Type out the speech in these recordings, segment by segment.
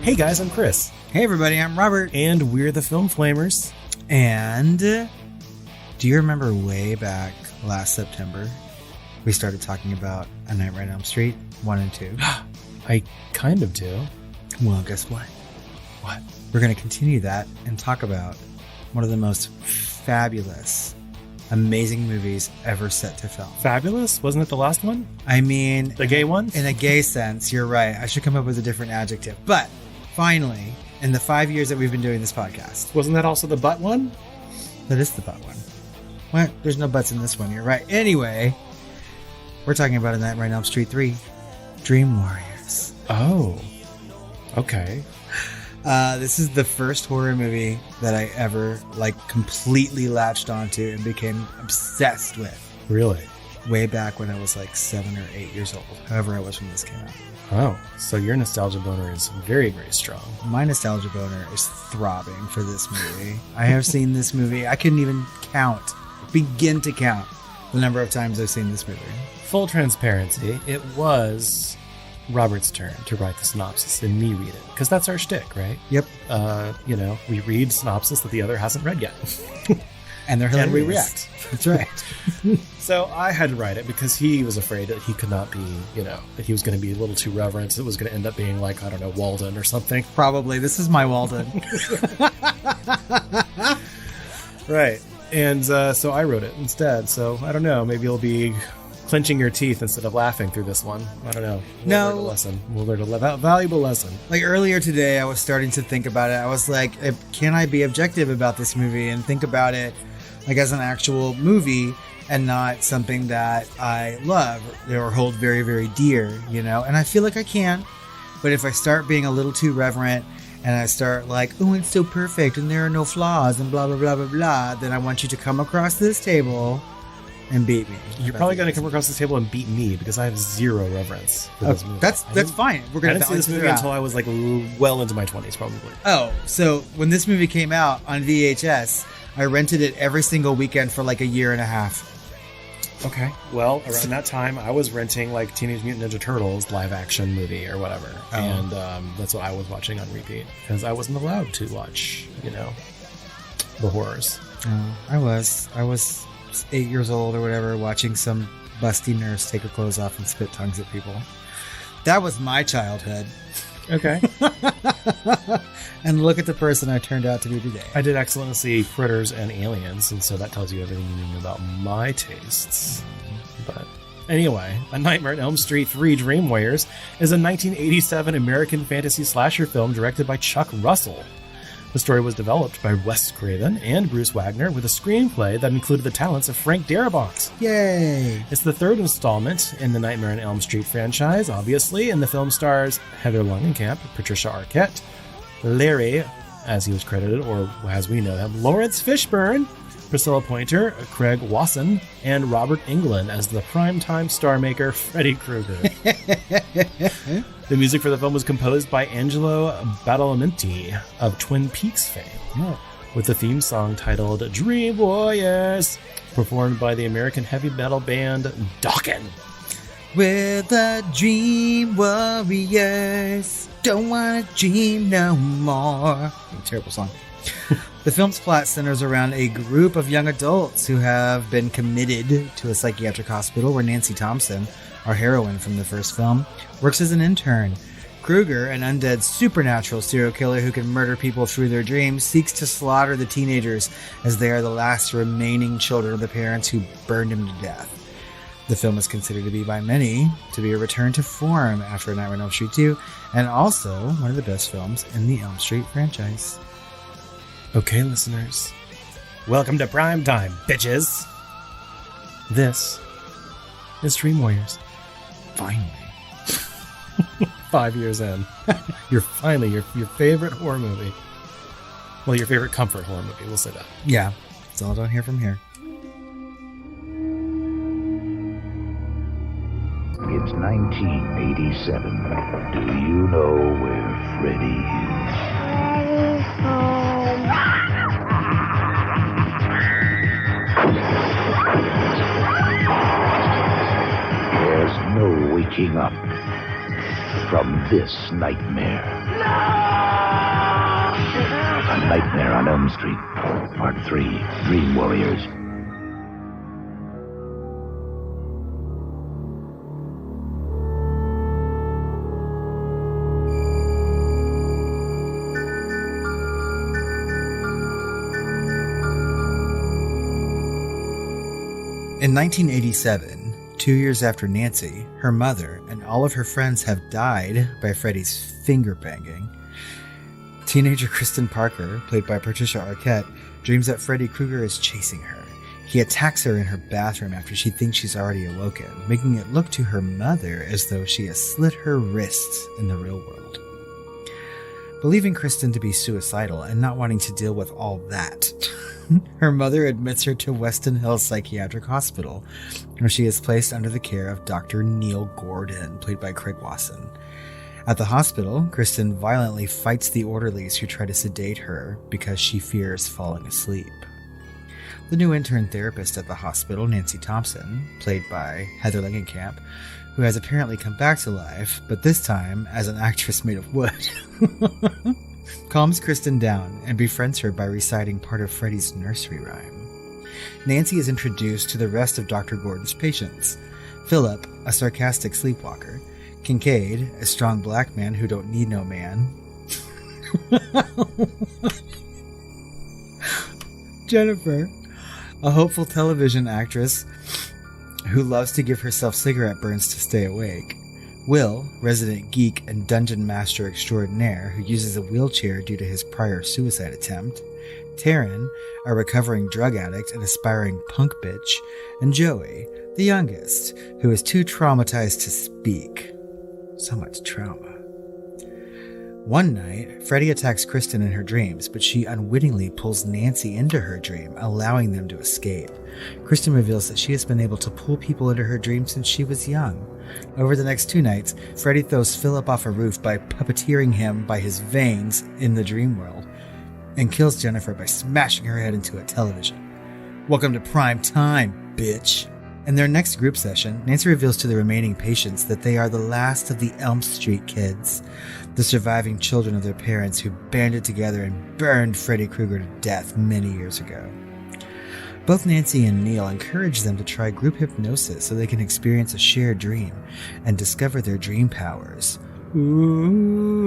Hey guys, I'm Chris. Hey everybody, I'm Robert. And we're the Film Flamers. And do you remember way back last September, we started talking about A Nightmare on Elm Street 1 and 2? I kind of do. Well, guess what? What? We're going to continue that and talk about one of the most fabulous, amazing movies ever set to film. Fabulous? Wasn't it the last one? I mean... The gay one? In a gay sense, you're right. I should come up with a different adjective. But finally, in the 5 years that we've been doing this podcast... Wasn't that also the butt one? That is the butt one. What? There's no butts in this one. You're right. Anyway, we're talking about A Nightmare on Elm Street 3, Dream Warriors. Oh. Okay. This is the first horror movie that I ever completely latched onto and became obsessed with. Really? Way back when I was 7 or 8 years old. However I was when this came out. Oh, so your nostalgia boner is very, very strong. My nostalgia boner is throbbing for this movie. I have seen this movie. I couldn't even begin to count the number of times I've seen this movie. Full transparency, it was Robert's turn to write the synopsis and me read it. Because that's our shtick, right? Yep. We read synopsis that the other hasn't read yet. And they're hilarious. And we react. That's right. So I had to write it because he was afraid that he could not be, that he was going to be a little too reverent. It was going to end up being Walden or something. Probably. This is my Walden. Right. And so I wrote it instead. So I don't know. Maybe you'll be clenching your teeth instead of laughing through this one. I don't know. We'll learn a valuable lesson. Earlier today, I was starting to think about it. I was like, can I be objective about this movie and think about it as an actual movie and not something that I love or hold very, very dear, And I feel like I can. But if I start being a little too reverent and I start oh, it's so perfect and there are no flaws and blah, blah, blah, blah, blah, then I want you to come across this table and beat me. You're probably going to come across this table and beat me because I have zero reverence for this movie. That's fine. We're going to see this movie until I was well into my 20s, probably. Oh, so when this movie came out on VHS, I rented it every single weekend for a year and a half. Okay. Well, around that time, I was renting Teenage Mutant Ninja Turtles live action movie or whatever. Oh. And that's what I was watching on repeat because I wasn't allowed to watch, the horrors. I was 8 years old or whatever, watching some busty nurse take her clothes off and spit tongues at people. That was my childhood. Okay. And look at the person I turned out to be today. I did excellently see Critters and Aliens, and so that tells you everything you need about my tastes. But anyway, A Nightmare on Elm Street 3 Dream Warriors is a 1987 American fantasy slasher film directed by Chuck Russell. The story was developed by Wes Craven and Bruce Wagner with a screenplay that included the talents of Frank Darabont. Yay! It's the third installment in the Nightmare on Elm Street franchise, obviously, and the film stars Heather Langenkamp, Patricia Arquette, Larry, as he was credited, or as we know him, Laurence Fishburne, Priscilla Pointer, Craig Wasson, and Robert Englund as the primetime star maker Freddy Krueger. The music for the film was composed by Angelo Badalamenti of Twin Peaks fame, with the theme song titled Dream Warriors, performed by the American heavy metal band Dokken. We're the Dream Warriors, don't wanna dream no more. Terrible song. The film's plot centers around a group of young adults who have been committed to a psychiatric hospital where Nancy Thompson, our heroine from the first film, works as an intern. Krueger, an undead supernatural serial killer who can murder people through their dreams, seeks to slaughter the teenagers as they are the last remaining children of the parents who burned him to death. The film is considered to be by many to be a return to form after A Nightmare on Elm Street 2, and also one of the best films in the Elm Street franchise. Okay, listeners, welcome to Primetime, bitches. This is Dream Warriors. Finally. 5 years in. You're finally your favorite horror movie. Well, your favorite comfort horror movie, we'll say that. Yeah, it's all down here from here. It's 1987. Do you know where Freddy is? There's no waking up from this nightmare. No! Nightmare on Elm Street, Part 3, Dream Warriors. In 1987, 2 years after Nancy, her mother, and all of her friends have died by Freddy's finger banging, teenager Kristen Parker, played by Patricia Arquette, dreams that Freddy Krueger is chasing her. He attacks her in her bathroom after she thinks she's already awoken, making it look to her mother as though she has slit her wrists in the real world. Believing Kristen to be suicidal and not wanting to deal with all that, her mother admits her to Weston Hills Psychiatric Hospital, where she is placed under the care of Dr. Neil Gordon, played by Craig Wasson. At the hospital, Kristen violently fights the orderlies who try to sedate her because she fears falling asleep. The new intern therapist at the hospital, Nancy Thompson, played by Heather Langenkamp, who has apparently come back to life, but this time as an actress made of wood, calms Kristen down and befriends her by reciting part of Freddy's nursery rhyme. Nancy is introduced to the rest of Dr. Gordon's patients. Philip, a sarcastic sleepwalker. Kincaid, a strong black man who don't need no man. Jennifer, a hopeful television actress who loves to give herself cigarette burns to stay awake. Will, resident geek and dungeon master extraordinaire who uses a wheelchair due to his prior suicide attempt. Taryn, a recovering drug addict and aspiring punk bitch. And Joey, the youngest, who is too traumatized to speak. So much trauma. One night, Freddy attacks Kristen in her dreams, but she unwittingly pulls Nancy into her dream, allowing them to escape. Kristen reveals that she has been able to pull people into her dreams since she was young. Over the next 2 nights, Freddy throws Philip off a roof by puppeteering him by his veins in the dream world, and kills Jennifer by smashing her head into a television. Welcome to prime time, bitch. In their next group session, Nancy reveals to the remaining patients that they are the last of the Elm Street kids, the surviving children of their parents who banded together and burned Freddy Krueger to death many years ago. Both Nancy and Neil encourage them to try group hypnosis so they can experience a shared dream and discover their dream powers. Ooh.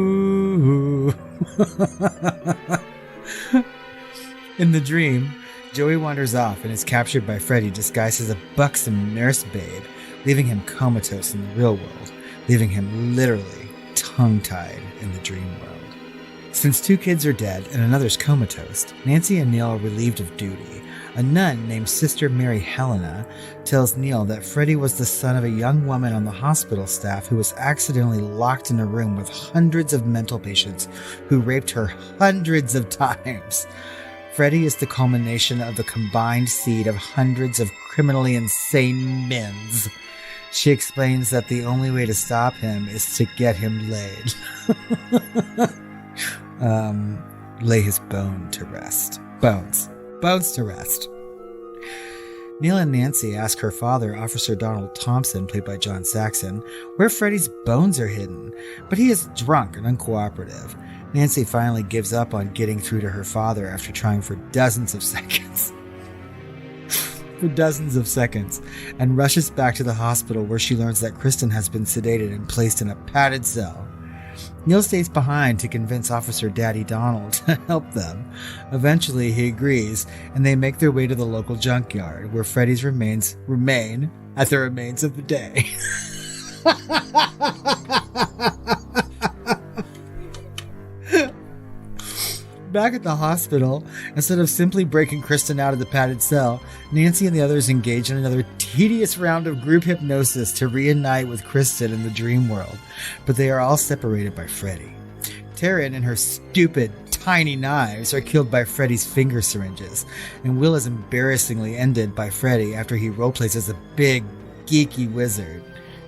In the dream, Joey wanders off and is captured by Freddy disguised as a buxom nurse babe, leaving him comatose in the real world, leaving him literally tongue-tied in the dream world. Since 2 kids are dead and another's comatose, Nancy and Neil are relieved of duty. A nun named Sister Mary Helena tells Neil that Freddy was the son of a young woman on the hospital staff who was accidentally locked in a room with hundreds of mental patients who raped her hundreds of times. Freddy is the culmination of the combined seed of hundreds of criminally insane men's. She explains that the only way to stop him is to get him laid. Lay his bone to rest. Bones to rest. Neil and Nancy ask her father, Officer Donald Thompson, played by John Saxon, where Freddy's bones are hidden, but he is drunk and uncooperative. Nancy finally gives up on getting through to her father after trying for dozens of seconds. And rushes back to the hospital where she learns that Kristen has been sedated and placed in a padded cell. Neil stays behind to convince Officer Daddy Donald to help them. Eventually, he agrees, and they make their way to the local junkyard, where Freddy's remains remain at the remains of the day. Back at the hospital, instead of simply breaking Kristen out of the padded cell, Nancy and the others engage in another tedious round of group hypnosis to reunite with Kristen in the dream world, but they are all separated by Freddy. Taryn and her stupid, tiny knives are killed by Freddy's finger syringes, and Will is embarrassingly ended by Freddy after he roleplays as a big, geeky wizard.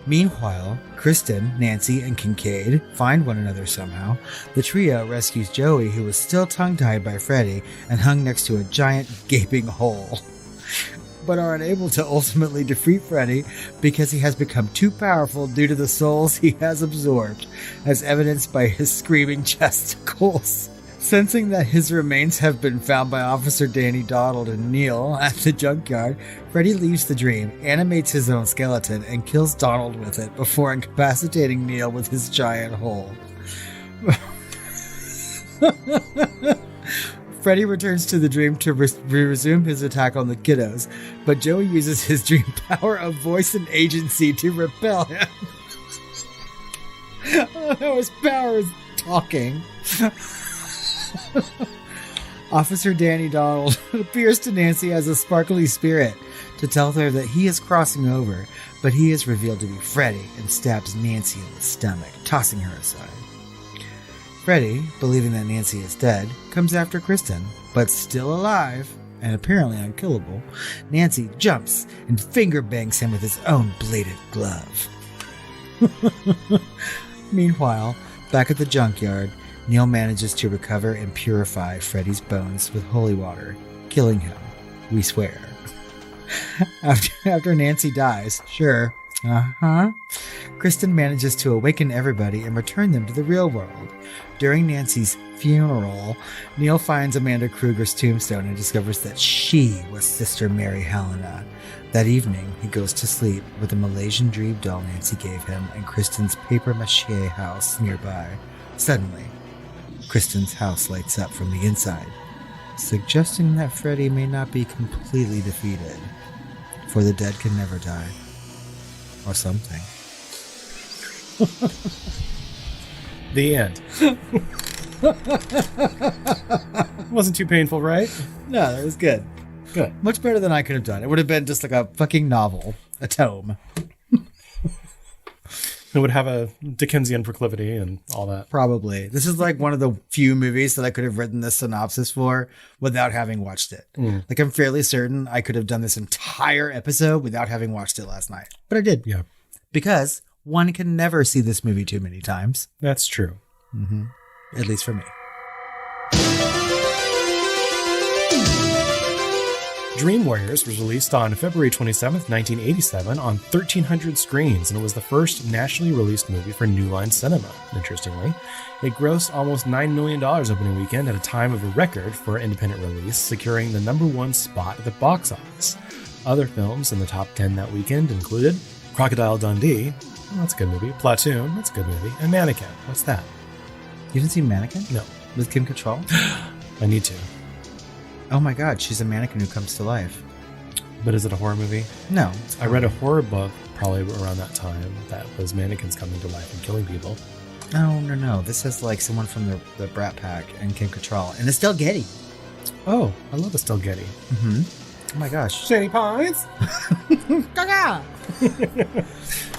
Meanwhile, Kristen, Nancy, and Kincaid find one another somehow. The trio rescues Joey, who was still tongue-tied by Freddy and hung next to a giant gaping hole, but are unable to ultimately defeat Freddy because he has become too powerful due to the souls he has absorbed, as evidenced by his screaming chesticles. Sensing that his remains have been found by Officer Danny Donald and Neil at the junkyard, Freddy leaves the dream, animates his own skeleton, and kills Donald with it before incapacitating Neil with his giant hole. Freddy returns to the dream to resume his attack on the kiddos, but Joey uses his dream power of voice and agency to repel him. Oh, his power is talking. Officer Danny Donald appears to Nancy as a sparkly spirit to tell her that he is crossing over, but he is revealed to be Freddy and stabs Nancy in the stomach, tossing her aside. Freddy, believing that Nancy is dead, comes after Kristen, but still alive and apparently unkillable. Nancy jumps and finger bangs him with his own bladed glove. Meanwhile, back at the junkyard, Neil manages to recover and purify Freddy's bones with holy water, killing him, we swear. After Nancy dies, sure, Kristen manages to awaken everybody and return them to the real world. During Nancy's funeral, Neil finds Amanda Krueger's tombstone and discovers that she was Sister Mary Helena. That evening, he goes to sleep with the Malaysian dream doll Nancy gave him and Kristen's papier-mâché house nearby. Suddenly, Kristen's house lights up from the inside, suggesting that Freddy may not be completely defeated, for the dead can never die. Or something. The end. Wasn't too painful, right? No, that was good. Good. Much better than I could have done. It would have been just like a fucking novel. A tome. It would have a Dickensian proclivity and all that. Probably. This is like one of the few movies that I could have written this synopsis for without having watched it. Like, I'm fairly certain I could have done this entire episode without having watched it last night. But I did. Yeah. Because one can never see this movie too many times. That's true. Mm-hmm. At least for me. Dream Warriors was released on February 27th, 1987 on 1,300 screens, and it was the first nationally released movie for New Line Cinema, interestingly. It grossed almost $9 million opening weekend at a time of a record for independent release, securing the #1 spot at the box office. Other films in the top 10 that weekend included Crocodile Dundee, well, that's a good movie, Platoon, that's a good movie, and Mannequin, what's that? You didn't see Mannequin? No. With Kim Cattrall? I need to. Oh my god, she's a mannequin who comes to life. But is it a horror movie? No. I read a horror book probably around that time that was mannequins coming to life and killing people. Oh, no. This is like someone from the Brat Pack and Kim Cattrall. And Estelle Getty. Oh, I love Estelle Getty. Mm-hmm. Oh my gosh. Shady Pines?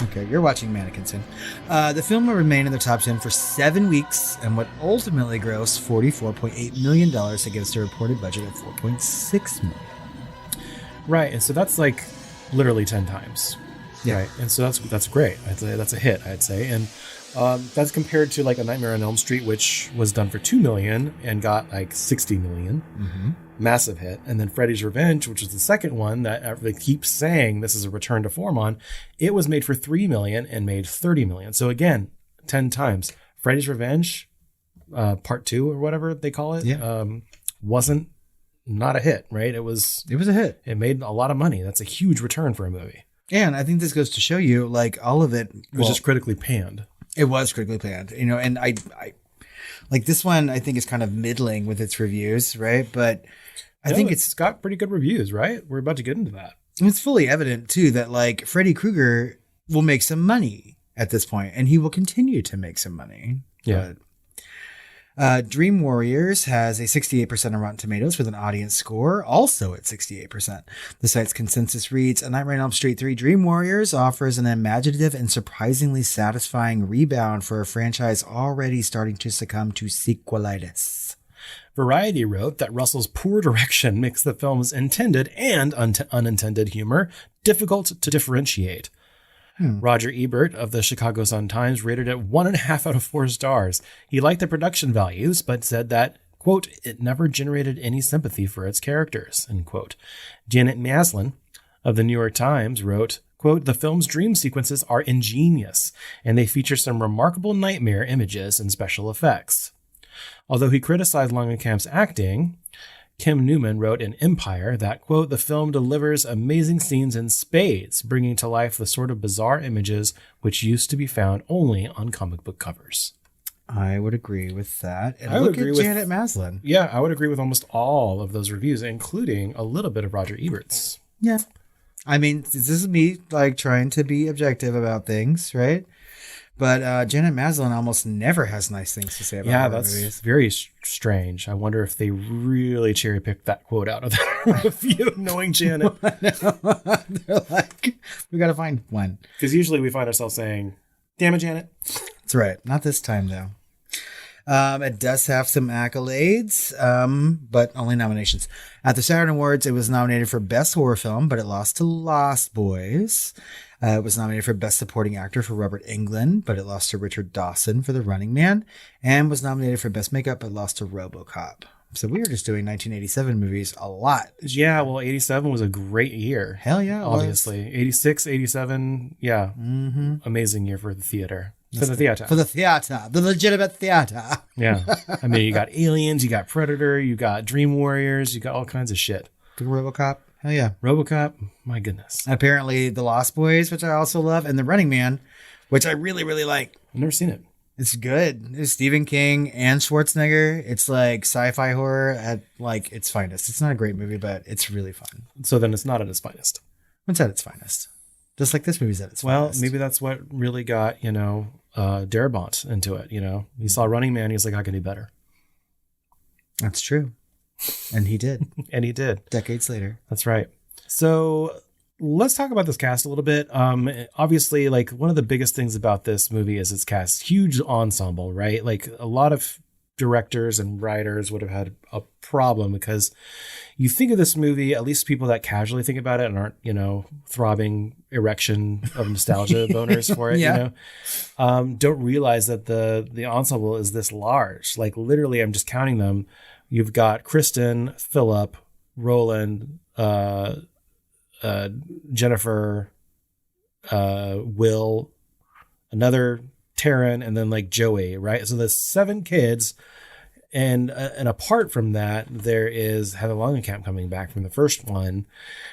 Okay, you're watching Mannequin soon. The film will remain in the top 10 for 7 weeks and would ultimately gross $44.8 million against a reported budget of $4.6 million. Right, and so that's like literally 10 times. Yeah. Right, and so that's great. I'd say that's a hit, I'd say. And that's compared to like A Nightmare on Elm Street, which was done for $2 million and got like $60 million. Mm-hmm. Massive hit. And then Freddy's Revenge, which was the second one that they keep saying this is a return to form on, it was made for $3 million and made $30 million. So again, 10 times. Freddy's Revenge, part 2 or whatever they call it, wasn't not a hit, right? It was a hit. It made a lot of money. That's a huge return for a movie. And I think this goes to show you, like, all of it. It was just critically panned. It was critically panned, you know, and I like this one, I think is kind of middling with its reviews, right? But I think it's got pretty good reviews, right? We're about to get into that. It's fully evident, too, that like Freddy Krueger will make some money at this point, and he will continue to make some money. Yeah. But, Dream Warriors has a 68% on Rotten Tomatoes with an audience score also at 68%. The site's consensus reads, A Nightmare on Elm Street 3 Dream Warriors offers an imaginative and surprisingly satisfying rebound for a franchise already starting to succumb to sequelitis. Variety wrote that Russell's poor direction makes the film's intended and unintended humor difficult to differentiate. Roger Ebert of the Chicago Sun-Times rated it 1.5 out of 4 stars. He liked the production values, but said that, quote, it never generated any sympathy for its characters, end quote. Janet Maslin of the New York Times wrote, quote, the film's dream sequences are ingenious, and they feature some remarkable nightmare images and special effects. Although he criticized Langenkamp's acting, Kim Newman wrote in Empire that, quote, the film delivers amazing scenes in spades, bringing to life the sort of bizarre images which used to be found only on comic book covers. I would agree with that. And I would look agree at with Janet Maslin. Yeah, I would agree with almost all of those reviews, including a little bit of Roger Ebert's. Yeah. I mean, this is me like trying to be objective about things, right? But Janet Maslin almost never has nice things to say about her that's movies. very strange. I wonder if they really cherry picked that quote out of that review, knowing Janet. They're like, we got to find one. Because usually we find ourselves saying, damn it, Janet. That's right. Not this time, though. It does have some accolades, but only nominations. At the Saturn Awards, it was nominated for Best Horror Film, but it lost to Lost Boys. It was nominated for Best Supporting Actor for Robert Englund, but it lost to Richard Dawson for The Running Man, and was nominated for Best Makeup, but lost to RoboCop. So we were just doing 1987 movies a lot. Yeah, well, 87 was a great year. Hell yeah, it obviously. was. 86, 87, yeah. Mm-hmm. Amazing year for the theater. For the theater. For the theater. The legitimate theater. Yeah. I mean, you got Aliens, you got Predator, you got Dream Warriors, you got all kinds of shit. The RoboCop. Hell yeah. RoboCop, my goodness. Apparently The Lost Boys, which I also love, and The Running Man, which I really, really like. I've never seen it. It's good. It's Stephen King and Schwarzenegger. It's like sci-fi horror at like its finest. It's not a great movie, but it's really fun. So then it's not at its finest. It's at its finest. Just like this movie's at its finest. Well, maybe that's what really got, Darabont into it. He saw Running Man. He was like, I can do better. That's true. And he did. And he did. Decades later. That's right. So let's talk about this cast a little bit. Obviously, like one of the biggest things about this movie is its cast. Huge ensemble, right? Like a lot of directors and writers would have had a problem because you think of this movie, at least people that casually think about it and aren't, throbbing erection of nostalgia boners for it, don't realize that the ensemble is this large. Like literally, I'm just counting them. You've got Kristen, Philip, Roland, Jennifer, Will, another Taryn, and then like Joey, right? So there's 7 kids. And apart from that, there is Heather Langenkamp coming back from the first one.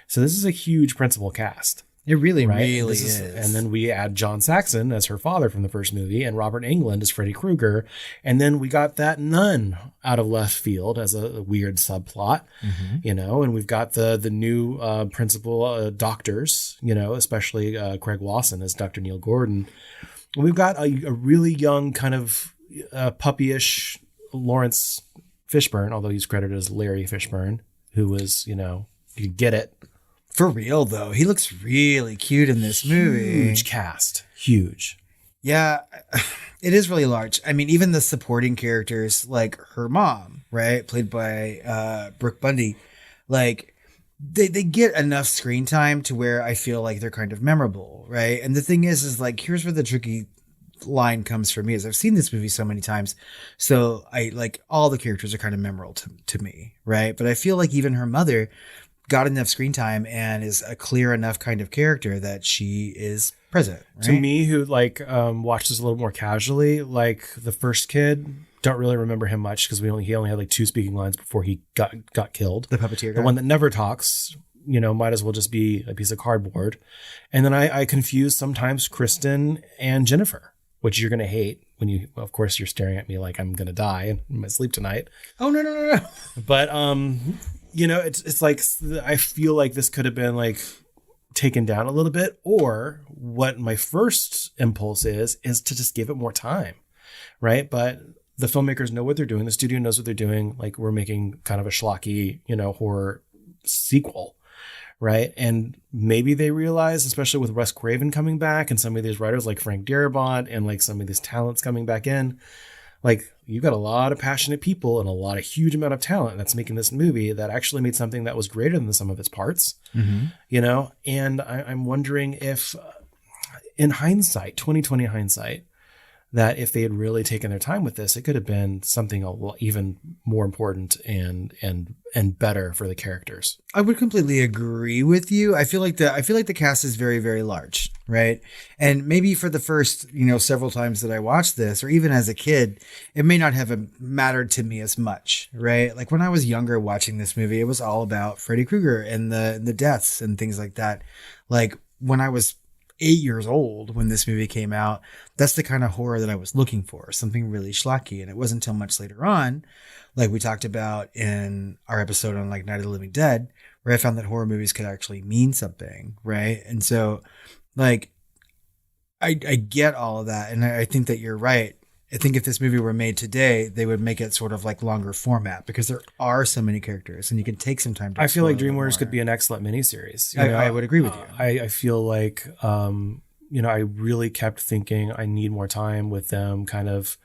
So this is a huge principal cast. It really, right? really is. And then we add John Saxon as her father from the first movie and Robert Englund as Freddy Krueger. And then we got that nun out of left field as a weird subplot, and we've got the new principal doctors, especially Craig Wasson as Dr. Neil Gordon. And we've got a really young kind of puppyish Laurence Fishburne, although he's credited as Larry Fishburne, who was, you get it. For real, though. He looks really cute in this movie. Huge cast. Huge. Yeah, it is really large. I mean, even the supporting characters, like her mom, right? Played by Brooke Bundy. Like, they get enough screen time to where I feel like they're kind of memorable, right? And the thing is like, here's where the tricky line comes for me is I've seen this movie so many times. So I like all the characters are kind of memorable to me, right? But I feel like even her mother got enough screen time and is a clear enough kind of character that she is present. Right? To me, who watched this a little more casually, like the first kid, don't really remember him much because he only had like 2 speaking lines before he got killed. The puppeteer guy. The one that never talks, might as well just be a piece of cardboard. And then I confuse sometimes Kristen and Jennifer, which you're going to hate when of course, you're staring at me like I'm going to die in my sleep tonight. Oh, no. But, it's like, I feel like this could have been like taken down a little bit, or what my first impulse is to just give it more time. Right. But the filmmakers know what they're doing. The studio knows what they're doing. Like we're making kind of a schlocky, horror sequel. Right. And maybe they realize, especially with Wes Craven coming back and some of these writers like Frank Darabont and like some of these talents coming back in, like you've got a lot of passionate people and a lot of huge amount of talent that's making this movie that actually made something that was greater than the sum of its parts, and I'm wondering if in hindsight, 2020 hindsight, that if they had really taken their time with this, it could have been something even more important and better for the characters. I would completely agree with you. I feel like the cast is very, very large, right? And maybe for the first, several times that I watched this, or even as a kid, it may not have mattered to me as much, right? Like when I was younger watching this movie, it was all about Freddy Krueger and the deaths and things like that. Like when I was 8 years old when this movie came out, that's the kind of horror that I was looking for, something really schlocky. And it wasn't until much later on, like we talked about in our episode on like Night of the Living Dead, where I found that horror movies could actually mean something, right? And so like I get all of that, and I think that you're right. I think if this movie were made today, they would make it sort of like longer format because there are so many characters and you can take some time to I feel like Dream Warriors could be an excellent miniseries. I would agree with you. I feel like, I really kept thinking I need more time with them kind of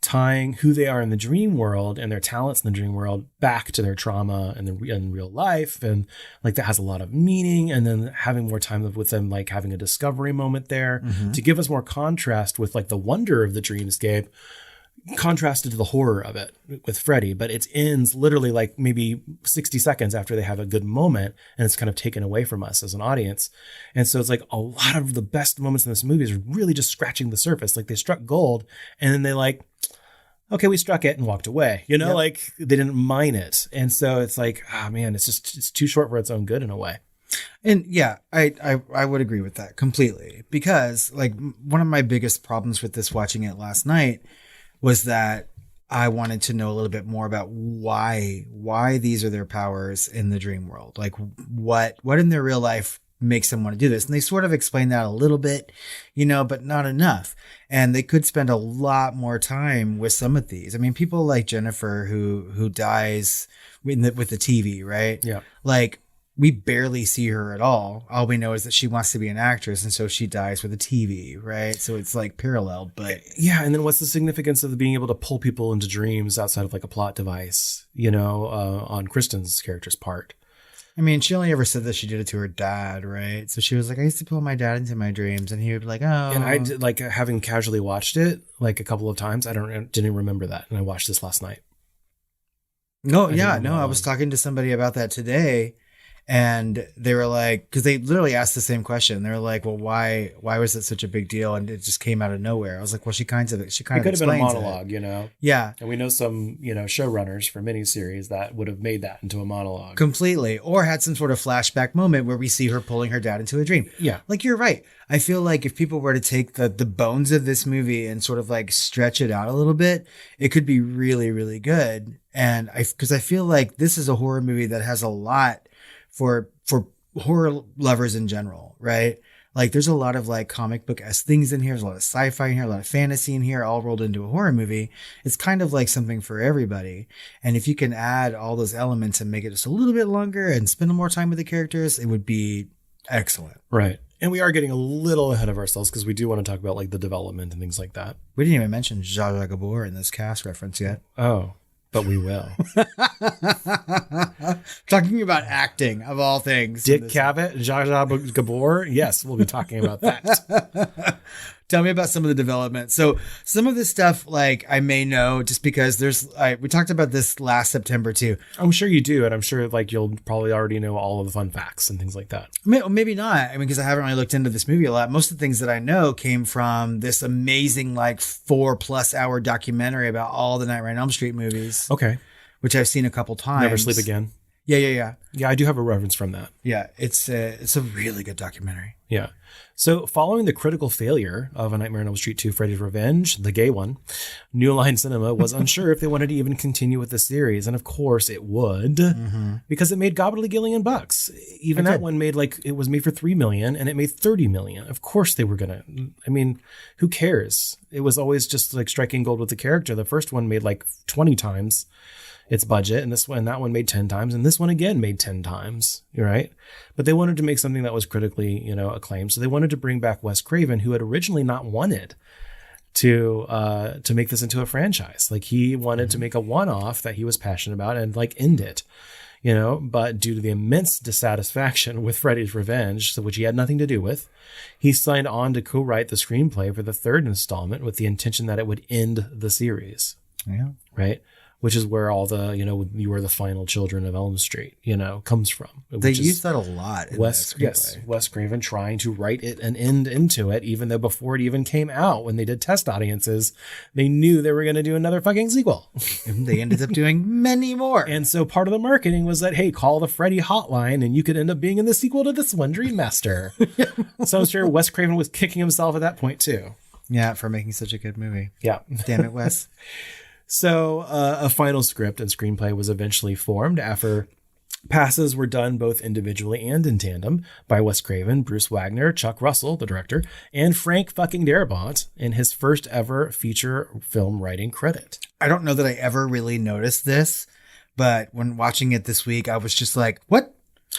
tying who they are in the dream world and their talents in the dream world back to their trauma in real life. And like that has a lot of meaning. And then having more time with them, like having a discovery moment there to give us more contrast with like the wonder of the dreamscape contrasted to the horror of it with Freddy. But it ends literally like maybe 60 seconds after they have a good moment, and it's kind of taken away from us as an audience. And so it's like a lot of the best moments in this movie is really just scratching the surface. Like they struck gold and then they like, okay, we struck it and walked away, like they didn't mine it. And so it's like, man, it's too short for its own good in a way. And yeah, I would agree with that completely, because like one of my biggest problems with this watching it last night was that I wanted to know a little bit more about why these are their powers in the dream world. Like what in their real life makes them want to do this. And they sort of explain that a little bit, but not enough. And they could spend a lot more time with some of these. I mean, people like Jennifer who dies with the TV, right? Yeah. Like we barely see her at all. All we know is that she wants to be an actress, and so she dies with a TV, right? So it's like paralleled, but yeah. And then what's the significance of being able to pull people into dreams outside of like a plot device, on Kristen's character's part? I mean, she only ever said that she did it to her dad, right? So she was like, I used to pull my dad into my dreams, and he would be like, oh. And I did, like, having casually watched it like a couple of times, didn't remember that, and I watched this last night. I was talking to somebody about that today, and they were like, because they literally asked the same question. They were like, well, why was it such a big deal? And it just came out of nowhere. I was like, well, she kind of it could have been a monologue, Yeah. And we know some, showrunners for miniseries that would have made that into a monologue. Completely. Or had some sort of flashback moment where we see her pulling her dad into a dream. Yeah. Like, you're right. I feel like if people were to take the bones of this movie and sort of like stretch it out a little bit, it could be really, really good. And because I feel like this is a horror movie that has a lot for horror lovers in general, right? Like there's a lot of like comic book-esque things in here. There's a lot of sci-fi in here, a lot of fantasy in here, all rolled into a horror movie. It's kind of like something for everybody. And if you can add all those elements and make it just a little bit longer and spend more time with the characters, it would be excellent. Right. And we are getting a little ahead of ourselves because we do want to talk about like the development and things like that. We didn't even mention Zsa Zsa Gabor in this cast reference yet. Oh, but we will. Talking about acting, of all things. Dick Cavett, Zsa Zsa Gabor. Yes, we'll be talking about that. Tell me about some of the development. So some of this stuff, like I may know just because we talked about this last September too. I'm sure you do. And I'm sure like you'll probably already know all of the fun facts and things like that. Maybe not. I mean, because I haven't really looked into this movie a lot. Most of the things that I know came from this amazing, like 4+ hour documentary about all the Nightmare on Elm Street movies. Okay. Which I've seen a couple times. Never Sleep Again. Yeah. Yeah, I do have a reference from that. Yeah, it's a really good documentary. Yeah. So following the critical failure of A Nightmare on Elm Street 2, Freddy's Revenge, the gay one, New Line Cinema was unsure if they wanted to even continue with the series. And of course it would, because it made gobbledygillion bucks. Even that one it was made for $3 million and it made $30 million. Of course they were who cares? It was always just like striking gold with the character. The first one made like 20 times its budget, and that one made 10 times, and this one again made 10 times, right? But they wanted to make something that was critically, acclaimed. So they wanted to bring back Wes Craven, who had originally not wanted to make this into a franchise. Like he wanted to make a one-off that he was passionate about and like end it, but due to the immense dissatisfaction with Freddy's Revenge, which he had nothing to do with, he signed on to co-write the screenplay for the third installment with the intention that it would end the series. Yeah. Right? Which is where all the, you are the final children of Elm Street, comes from. They use that a lot in the screenplay. Wes Craven trying to write it and end into it, even though before it even came out, when they did test audiences, they knew they were going to do another fucking sequel. And they ended up doing many more. And so part of the marketing was that, hey, call the Freddy hotline and you could end up being in the sequel to this one, Dream Master. So I'm sure Wes Craven was kicking himself at that point too. Yeah, for making such a good movie. Yeah. Damn it, Wes. So a final script and screenplay was eventually formed after passes were done both individually and in tandem by Wes Craven, Bruce Wagner, Chuck Russell, the director, and Frank fucking Darabont in his first ever feature film writing credit. I don't know that I ever really noticed this, but when watching it this week, I was just like, what?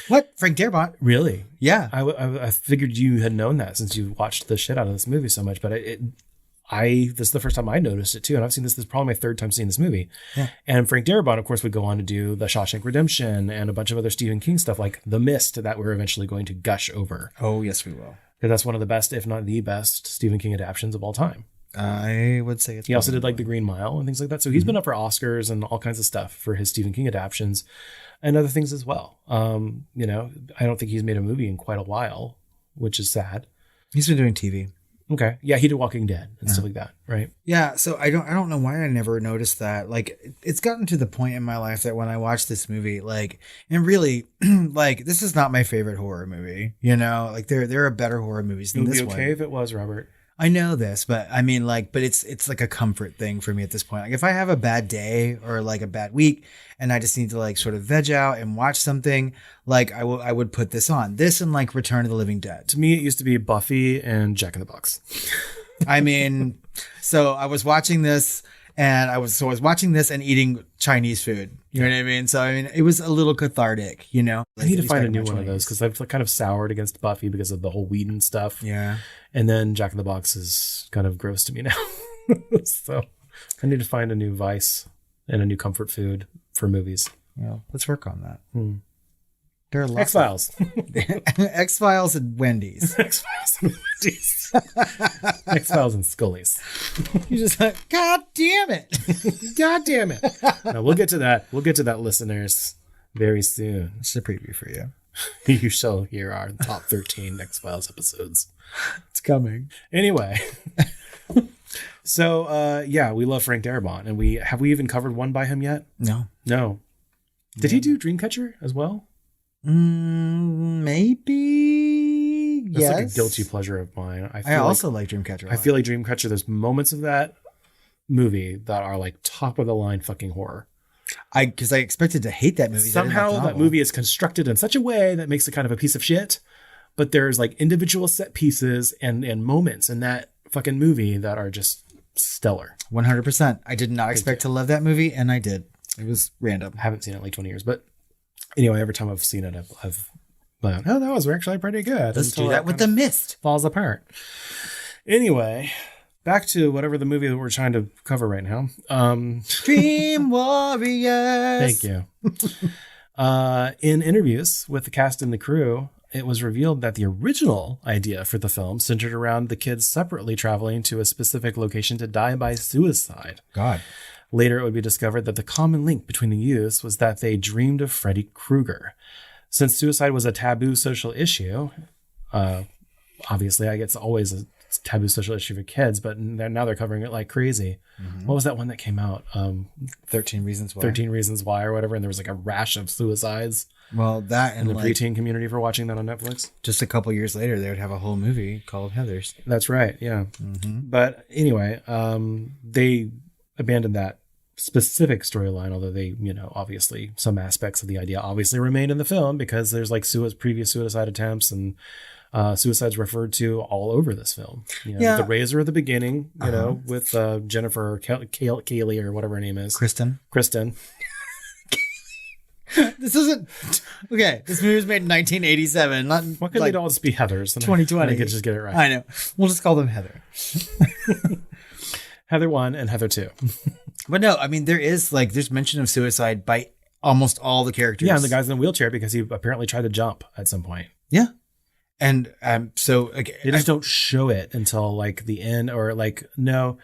What? Frank Darabont? Really? Yeah. I figured you had known that since you watched the shit out of this movie so much, but this is the first time I noticed it too. And I've seen this is probably my third time seeing this movie. Yeah. And Frank Darabont, of course, would go on to do The Shawshank Redemption and a bunch of other Stephen King stuff like The Mist that we're eventually going to gush over. Oh, yes, we will. Because that's one of the best, if not the best, Stephen King adaptions of all time. I would say it's He also did like The Green Mile and things like that. So he's been up for Oscars and all kinds of stuff for his Stephen King adaptions and other things as well. I don't think he's made a movie in quite a while, which is sad. He's been doing TV. Okay. Yeah, he did Walking Dead and stuff like that, right? Yeah, so I don't know why I never noticed that. Like, it's gotten to the point in my life that when I watch this movie, like, and really, like, this is not my favorite horror movie, Like, there are better horror movies than this one. It would be okay if it was, Robert. I know this, but I mean, like, but it's like a comfort thing for me at this point. Like, if I have a bad day or like a bad week and I just need to like sort of veg out and watch something, like I would put this on. This and like Return of the Living Dead. To me, it used to be Buffy and Jack in the Box. I mean, so I was watching this and I was watching this and eating Chinese food. You know what I mean? So, I mean, it was a little cathartic, I need to find a new one of those because I've kind of soured against Buffy because of the whole Whedon stuff. Yeah. And then Jack in the Box is kind of gross to me now. So I need to find a new vice and a new comfort food for movies. Well, let's work on that. There are lots X-Files. X-Files and Wendy's. X-Files and Wendy's. X-Files and Scully's. You just like, God damn it. God damn it. Now, we'll get to that. We'll get to that, listeners, very soon. It's a preview for you. You shall hear our top 13 X-Files episodes. It's coming. Anyway. So, we love Frank Darabont. And have we even covered one by him yet? No. Did he do Dreamcatcher as well? Maybe. That's like a guilty pleasure of mine. I also like Dreamcatcher a lot. I feel like Dreamcatcher, there's moments of that movie that are like top of the line fucking horror. Because I expected to hate that movie. Somehow that movie is constructed in such a way that makes it kind of a piece of shit. But there's like individual set pieces and moments in that fucking movie that are just stellar. 100%. I did not expect to love that movie, and I did. It was random. I haven't seen it in like 20 years, but anyway, every time I've seen it, I've gone, oh, that was actually pretty good. Let's do that with The Mist. Falls apart. Anyway, back to whatever the movie that we're trying to cover right now. Dream Warriors. Thank you. In interviews with the cast and the crew, it was revealed that the original idea for the film centered around the kids separately traveling to a specific location to die by suicide. God. Later, it would be discovered that the common link between the youths was that they dreamed of Freddy Krueger. Since suicide was a taboo social issue, obviously, I guess it's always a taboo social issue for kids, but now they're covering it like crazy. Mm-hmm. What was that one that came out? 13 Reasons Why. 13 Reasons Why or whatever, and there was like a rash of suicides. Well, that and in the preteen community for watching that on Netflix. Just a couple years later, they would have a whole movie called Heathers. That's right, yeah. Mm-hmm. But anyway, they abandoned that specific storyline, although they, obviously some aspects of the idea obviously remain in the film because there's like previous suicide attempts and suicides referred to all over this film. The razor at the beginning, with Jennifer Kaylee or whatever her name is. Kristen. This isn't okay. This movie was made in 1987. Not why couldn't they all just be Heathers? 2020. I could just get it right. I know. We'll just call them Heather. Heather 1 and Heather 2. But no, I mean there's mention of suicide by almost all the characters. Yeah, and the guy's in a wheelchair because he apparently tried to jump at some point. Yeah. And so again, they just don't show it until like the end, or like, no,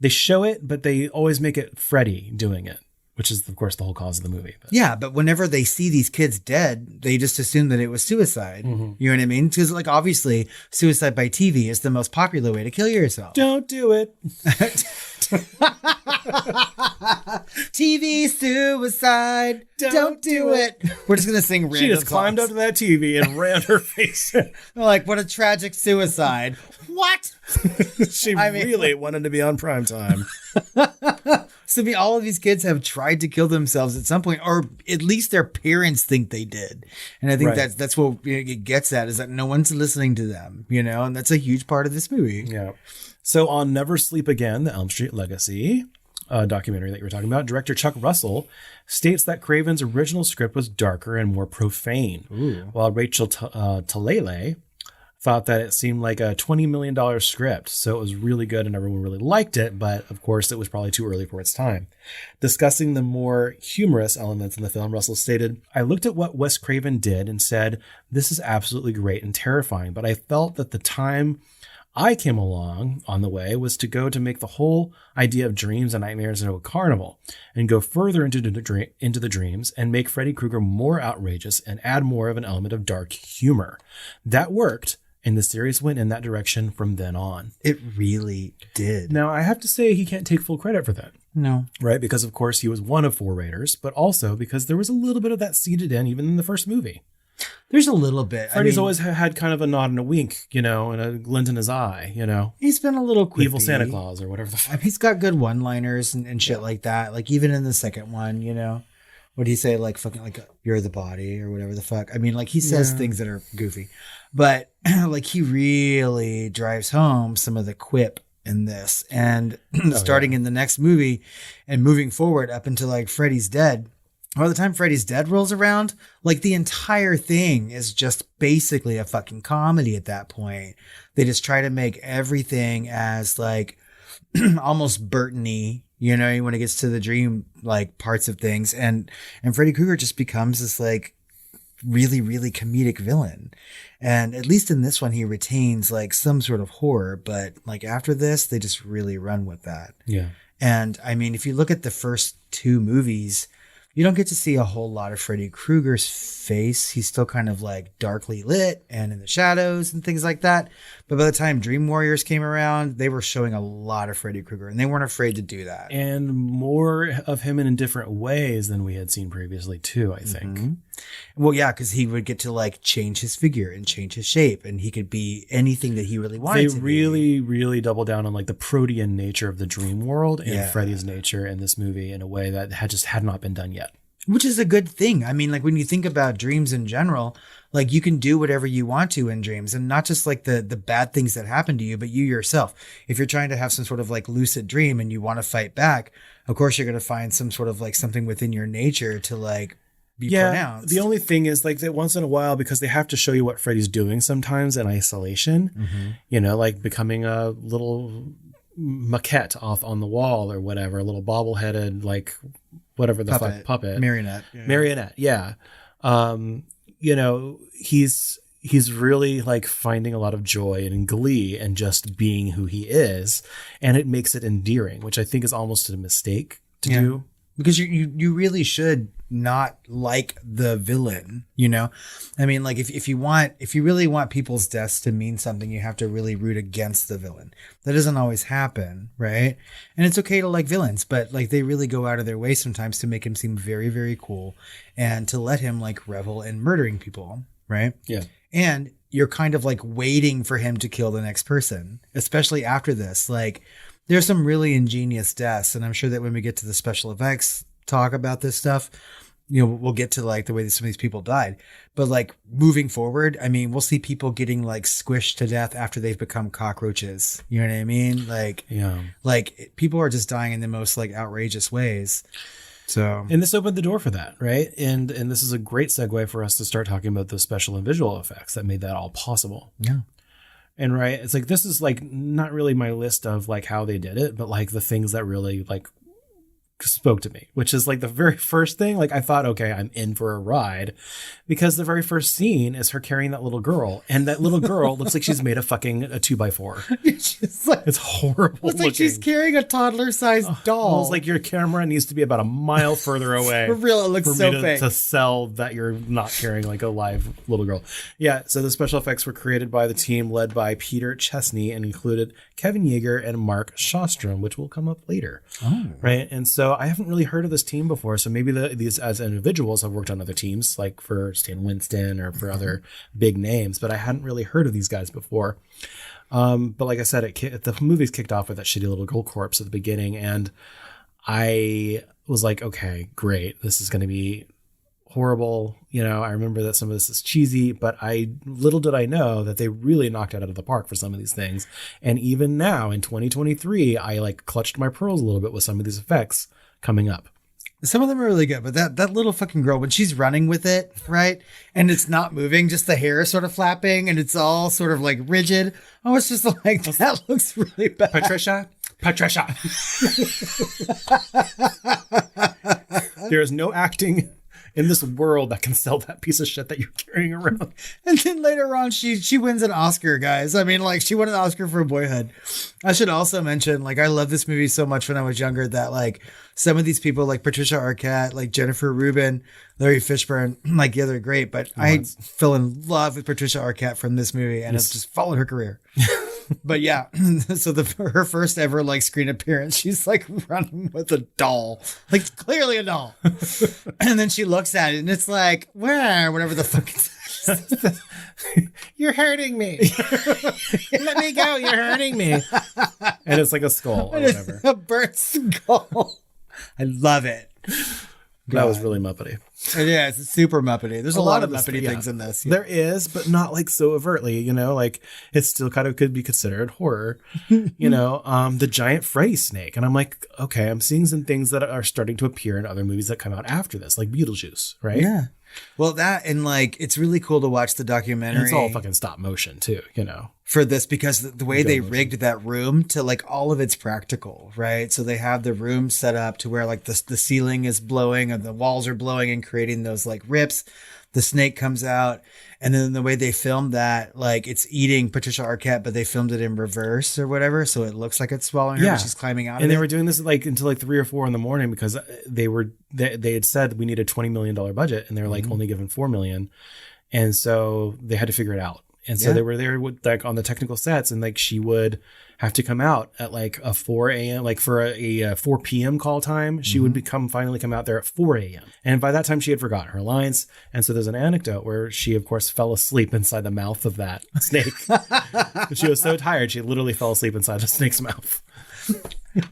they show it, but they always make it Freddy doing it, which is of course the whole cause of the movie. But. Yeah, but whenever they see these kids dead, they just assume that it was suicide. Mm-hmm. You know what I mean? Because like obviously suicide by TV is the most popular way to kill yourself. Don't do it. TV suicide. Don't do it. We're just gonna sing random She just songs. climbed up to that TV and ran her face. Like, what a tragic suicide. What? She really wanted to be on primetime. So all of these kids have tried to kill themselves at some point, or at least their parents think they did. And I think that's what it gets at, is that no one's listening to them, and that's a huge part of this movie. Yeah. So on Never Sleep Again, the Elm Street Legacy documentary that you were talking about, director Chuck Russell states that Craven's original script was darker and more profane, while Rachel Talalay thought that it seemed like a $20 million script. So it was really good and everyone really liked it, but of course it was probably too early for its time. Discussing the more humorous elements in the film, Russell stated, "I looked at what Wes Craven did and said, this is absolutely great and terrifying, but I felt that the time I came along on the way was to go to make the whole idea of dreams and nightmares into a carnival and go further into the dreams and make Freddy Krueger more outrageous and add more of an element of dark humor. That worked, and the series went in that direction from then on." It really did. Now, I have to say he can't take full credit for that. No. Right? Because, of course, he was one of 4 Raiders, but also because there was a little bit of that seeded in even in the first movie. There's a little bit. Freddy's always had kind of a nod and a wink, and a glint in his eye, He's been a little quippy. Evil Santa Claus or whatever the fuck. He's got good one-liners and shit like that. Like even in the second one, what do you say? Like fucking like you're the body or whatever the fuck. I mean, like he says things that are goofy, but like he really drives home some of the quip in this. And starting in the next movie and moving forward up until like Freddy's Dead. By the time Freddy's Dead rolls around, like the entire thing is just basically a fucking comedy at that point. They just try to make everything as like almost Burton-y, when it gets to the dream like parts of things. And Freddy Krueger just becomes this like really, really comedic villain. And at least in this one, he retains like some sort of horror, but like after this, they just really run with that. Yeah. And I mean, if you look at the first 2 movies, you don't get to see a whole lot of Freddy Krueger's face. He's still kind of like darkly lit and in the shadows and things like that. But by the time Dream Warriors came around, they were showing a lot of Freddy Krueger and they weren't afraid to do that. And more of him in different ways than we had seen previously too, I think. Mm-hmm. Well, yeah, because he would get to like change his figure and change his shape and he could be anything that he really wanted to be. Really double down on like the protean nature of the dream world and Freddy's nature in this movie in a way that had not been done yet. Which is a good thing. I mean, like when you think about dreams in general, like you can do whatever you want to in dreams and not just like the bad things that happen to you, but you yourself. If you're trying to have some sort of like lucid dream and you want to fight back, of course, you're going to find some sort of like something within your nature to like be pronounced. The only thing is like that once in a while, because they have to show you what Freddy's doing sometimes in isolation, like becoming a little maquette off on the wall or whatever, a little bobble-headed, like whatever the fuck puppet. Marionette. Marionette. Yeah. He's really like finding a lot of joy and glee and just being who he is. And it makes it endearing, which I think is almost a mistake to do. Because you really should not like the villain, I mean, like if you really want people's deaths to mean something, you have to really root against the villain. That doesn't always happen, right? And it's okay to like villains, but like they really go out of their way sometimes to make him seem very, very cool and to let him like revel in murdering people, right? Yeah. And you're kind of like waiting for him to kill the next person, especially after this. Like there's some really ingenious deaths, and I'm sure that when we get to the special effects talk about this stuff, we'll get to like the way that some of these people died. But like moving forward, I mean, we'll see people getting like squished to death after they've become cockroaches. You know what I mean? Like, like people are just dying in the most like outrageous ways. So, and this opened the door for that, right? And this is a great segue for us to start talking about the special and visual effects that made that all possible. Yeah. And right, it's like, this is like not really my list of like how they did it, but like the things that really like spoke to me, which is like the very first thing. Like I thought, okay, I'm in for a ride, because the very first scene is her carrying that little girl, and that little girl looks like she's made of fucking a 2x4. Like, it's horrible. Looks like she's carrying a toddler-sized doll. It's like your camera needs to be about a mile further away. For real, it looks for so me fake. to sell that you're not carrying like a live little girl. Yeah, so the special effects were created by the team led by Peter Chesney and included Kevin Yeager and Mark Shostrom, which will come up later. Oh. Right, and so I haven't really heard of this team before, so maybe these as individuals have worked on other teams, like for Stan Winston or for other big names, but I hadn't really heard of these guys before. But like I said, the movie's kicked off with that shitty little girl corpse at the beginning, and I was like, okay, great, this is going to be horrible. You know, I remember that some of this is cheesy, but little did I know that they really knocked it out of the park for some of these things. And even now in 2023, I like clutched my pearls a little bit with some of these effects coming up. Some of them are really good, but that little fucking girl, when she's running with it, right? And it's not moving, just the hair is sort of flapping and it's all sort of like rigid. Oh, it's just like, that looks really bad. Patricia. There is no acting in this world that can sell that piece of shit that you're carrying around. And then later on, she wins an Oscar, guys. I mean, like, she won an Oscar for Boyhood. I should also mention, like, I love this movie so much when I was younger that, like, some of these people, like Patricia Arquette, like Jennifer Rubin, Larry Fishburne, like, yeah, they're great. But I fell in love with Patricia Arquette from this movie, and I've just followed her career. But yeah, so her first ever like screen appearance, she's like running with a doll, like clearly a doll. And then she looks at it and it's like, whatever the fuck is you're hurting me. Let me go. You're hurting me. And it's like a skull or whatever. A burnt skull. I love it. That was really Muppety. Yeah, it's super Muppety. There's a lot of Muppety things in this. Yeah. There is, but not like so overtly, you know, like it still kind of could be considered horror, you know, the giant Freddy snake. And I'm like, okay, I'm seeing some things that are starting to appear in other movies that come out after this, like Beetlejuice, right? Yeah. Well, that and like, it's really cool to watch the documentary. And it's all fucking stop motion too, you know. For this, because the way they rigged that room to like all of it's practical, right? So they have the room set up to where like the ceiling is blowing and the walls are blowing and creating those like rips. The snake comes out, and then the way they filmed that, like it's eating Patricia Arquette, but they filmed it in reverse or whatever, so it looks like it's swallowing her, but she's climbing out. And they were doing this like until like 3 or 4 in the morning because they had said we need a $20 million budget, and they were like only given $4 million, and so they had to figure it out. And so they were there with like on the technical sets, and like she would have to come out at like a 4 a.m. like for a 4 p.m. call time. She would finally come out there at 4 a.m. And by that time she had forgotten her lines. And so there's an anecdote where she of course fell asleep inside the mouth of that snake. She was so tired she literally fell asleep inside the snake's mouth.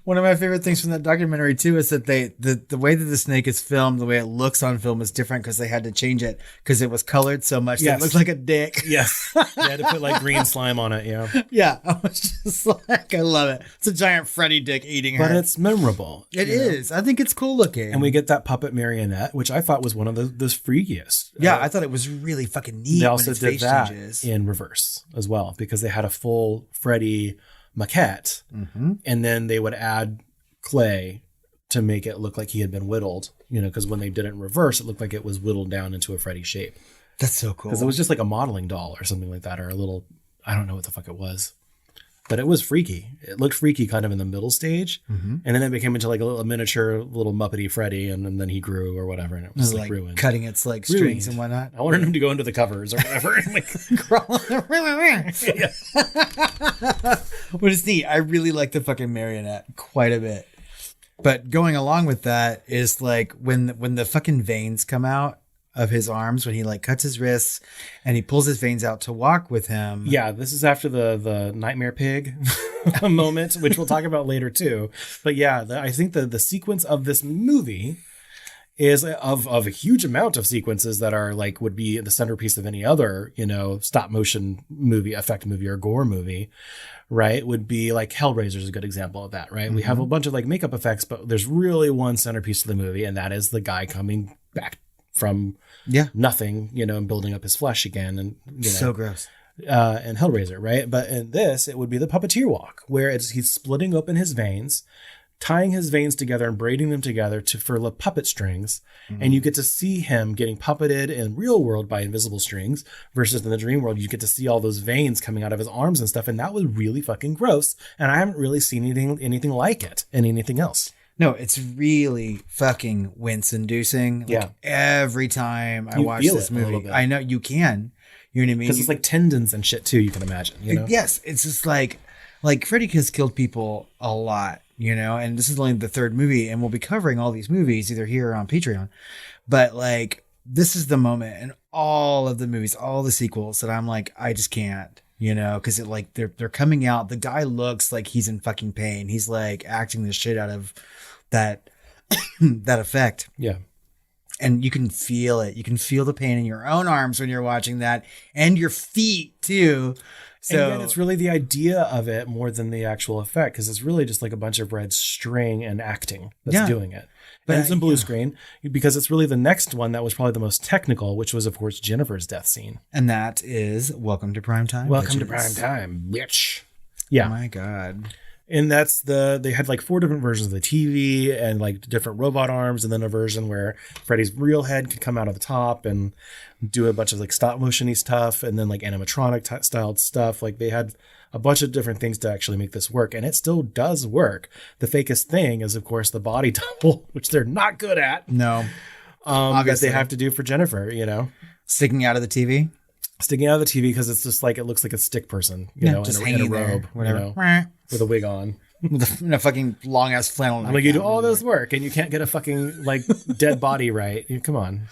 One of my favorite things from that documentary too is that the way that the snake is filmed, the way it looks on film is different because they had to change it because it was colored so much that it looked like a dick. Yes. They had to put like green slime on it. Yeah. Yeah. I was just like, I love it. It's a giant Freddy dick eating her. But it's memorable. It is. I think it's cool looking. And we get that puppet marionette, which I thought was one of the freakiest. Yeah. I thought it was really fucking neat. They also did that in reverse as well because they had a full Freddy maquette, and then they would add clay to make it look like he had been whittled, you know, because when they did it in reverse, it looked like it was whittled down into a Freddy shape. That's so cool. Because it was just like a modeling doll or something like that, or a little, I don't know what the fuck it was. But it was freaky. It looked freaky kind of in the middle stage. And then it became into like a miniature little Muppety Freddy, and then he grew or whatever, and it was like ruined. Cutting its like strings and whatnot. I wanted him to go into the covers or whatever. And like crawl. But it's neat. I really like the fucking marionette quite a bit. But going along with that is like when the fucking veins come out of his arms, when he like cuts his wrists and he pulls his veins out to walk with him. Yeah, this is after the Nightmare Pig moment, which we'll talk about later too. But yeah, I think the sequence of this movie is of a huge amount of sequences that are like would be the centerpiece of any other, you know, stop motion movie, effect movie, or gore movie, right? Would be like Hellraiser is a good example of that, right? We have a bunch of like makeup effects, but there's really one centerpiece to the movie, and that is the guy coming back from nothing, you know, and building up his flesh again, and you know, so gross. And Hellraiser, right? But in this, it would be the Puppeteer Walk, where he's splitting open his veins tying his veins together and braiding them together for puppet strings. And you get to see him getting puppeted in real world by invisible strings versus in the dream world, you get to see all those veins coming out of his arms and stuff. And that was really fucking gross. And I haven't really seen anything like it in anything else. No, it's really fucking wince-inducing. Like, every time I watch this movie, I know you can. You know what I mean? Because it's like tendons and shit too, you can imagine. You know? Yes, it's just like Freddy has killed people a lot, you know, and this is only the third movie, and we'll be covering all these movies either here or on Patreon. But like, this is the moment in all of the movies, all the sequels that I'm like, I just can't, you know, because they're coming out. The guy looks like he's in fucking pain. He's like acting the shit out of that that effect. Yeah. And you can feel it. You can feel the pain in your own arms when you're watching that, and your feet too. So and yet it's really the idea of it more than the actual effect, because it's really just like a bunch of red string and acting that's doing it. But and it's in blue screen, because it's really the next one that was probably the most technical, which was, of course, Jennifer's death scene. And that is Welcome to Primetime. Welcome to Primetime, bitch. Yeah. Oh my God. And that's they had like 4 different versions of the TV and like different robot arms, and then a version where Freddy's real head could come out of the top and do a bunch of like stop motion-y stuff, and then like animatronic styled stuff. Like they had a bunch of different things to actually make this work, and it still does work. The fakest thing is, of course, the body double, which they're not good at. No. That they have to do for Jennifer, you know. Sticking out of the TV? Sticking out of the TV because it's just like, it looks like a stick person, you know, just in a robe, there, whatever. You know, with a wig on. With a fucking long ass flannel. I'm like, you do all this work and you can't get a fucking like dead body right. Come on.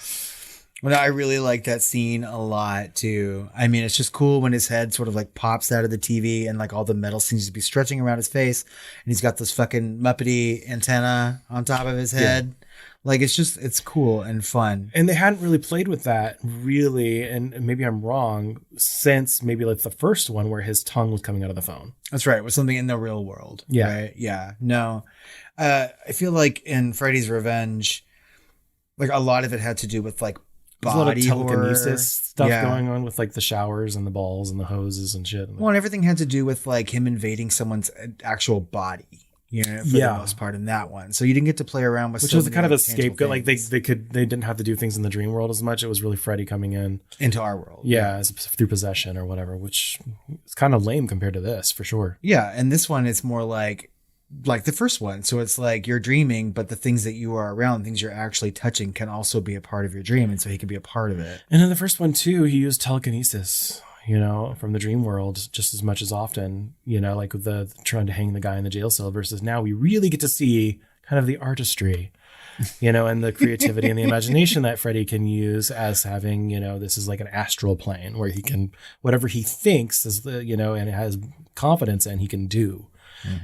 Well, I really like that scene a lot too. I mean, it's just cool when his head sort of like pops out of the TV and like all the metal seems to be stretching around his face, and he's got this fucking Muppety antenna on top of his head. Yeah. Like, it's cool and fun. And they hadn't really played with that really, and maybe I'm wrong, since maybe like the first one where his tongue was coming out of the phone. That's right. It was something in the real world. Yeah. Right? Yeah. No. I feel like in Freddy's Revenge, like a lot of it had to do with like body There's a lot of telekinesis horror stuff going on with like the showers and the balls and the hoses and shit. Well, and everything had to do with like him invading someone's actual body. You know, for the most part in that one. So you didn't get to play around with, which was kind of a scapegoat. Like they didn't have to do things in the dream world as much. It was really Freddy coming into our world. Yeah, through possession or whatever, which is kind of lame compared to this for sure. Yeah, and this one is more like the first one. So it's like you're dreaming, but the things that you are around, things you're actually touching, can also be a part of your dream, and so he can be a part of it. And in the first one too, he used telekinesis, you know, from the dream world just as much as often, you know, like with the trying to hang the guy in the jail cell, versus now we really get to see kind of the artistry, you know, and the creativity and the imagination that Freddy can use as having, you know, this is like an astral plane where he can, whatever he thinks is the, you know, and has confidence in, he can do,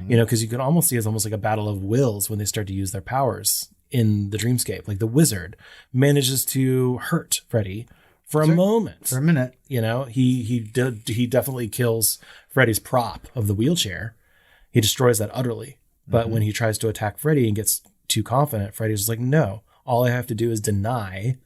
you know, because you can almost see it's almost like a battle of wills when they start to use their powers in the dreamscape. Like the wizard manages to hurt Freddy for a moment. For a minute. You know, he definitely kills Freddy's prop of the wheelchair. He destroys that utterly. But when he tries to attack Freddy and gets too confident, Freddy's just like, no, all I have to do is deny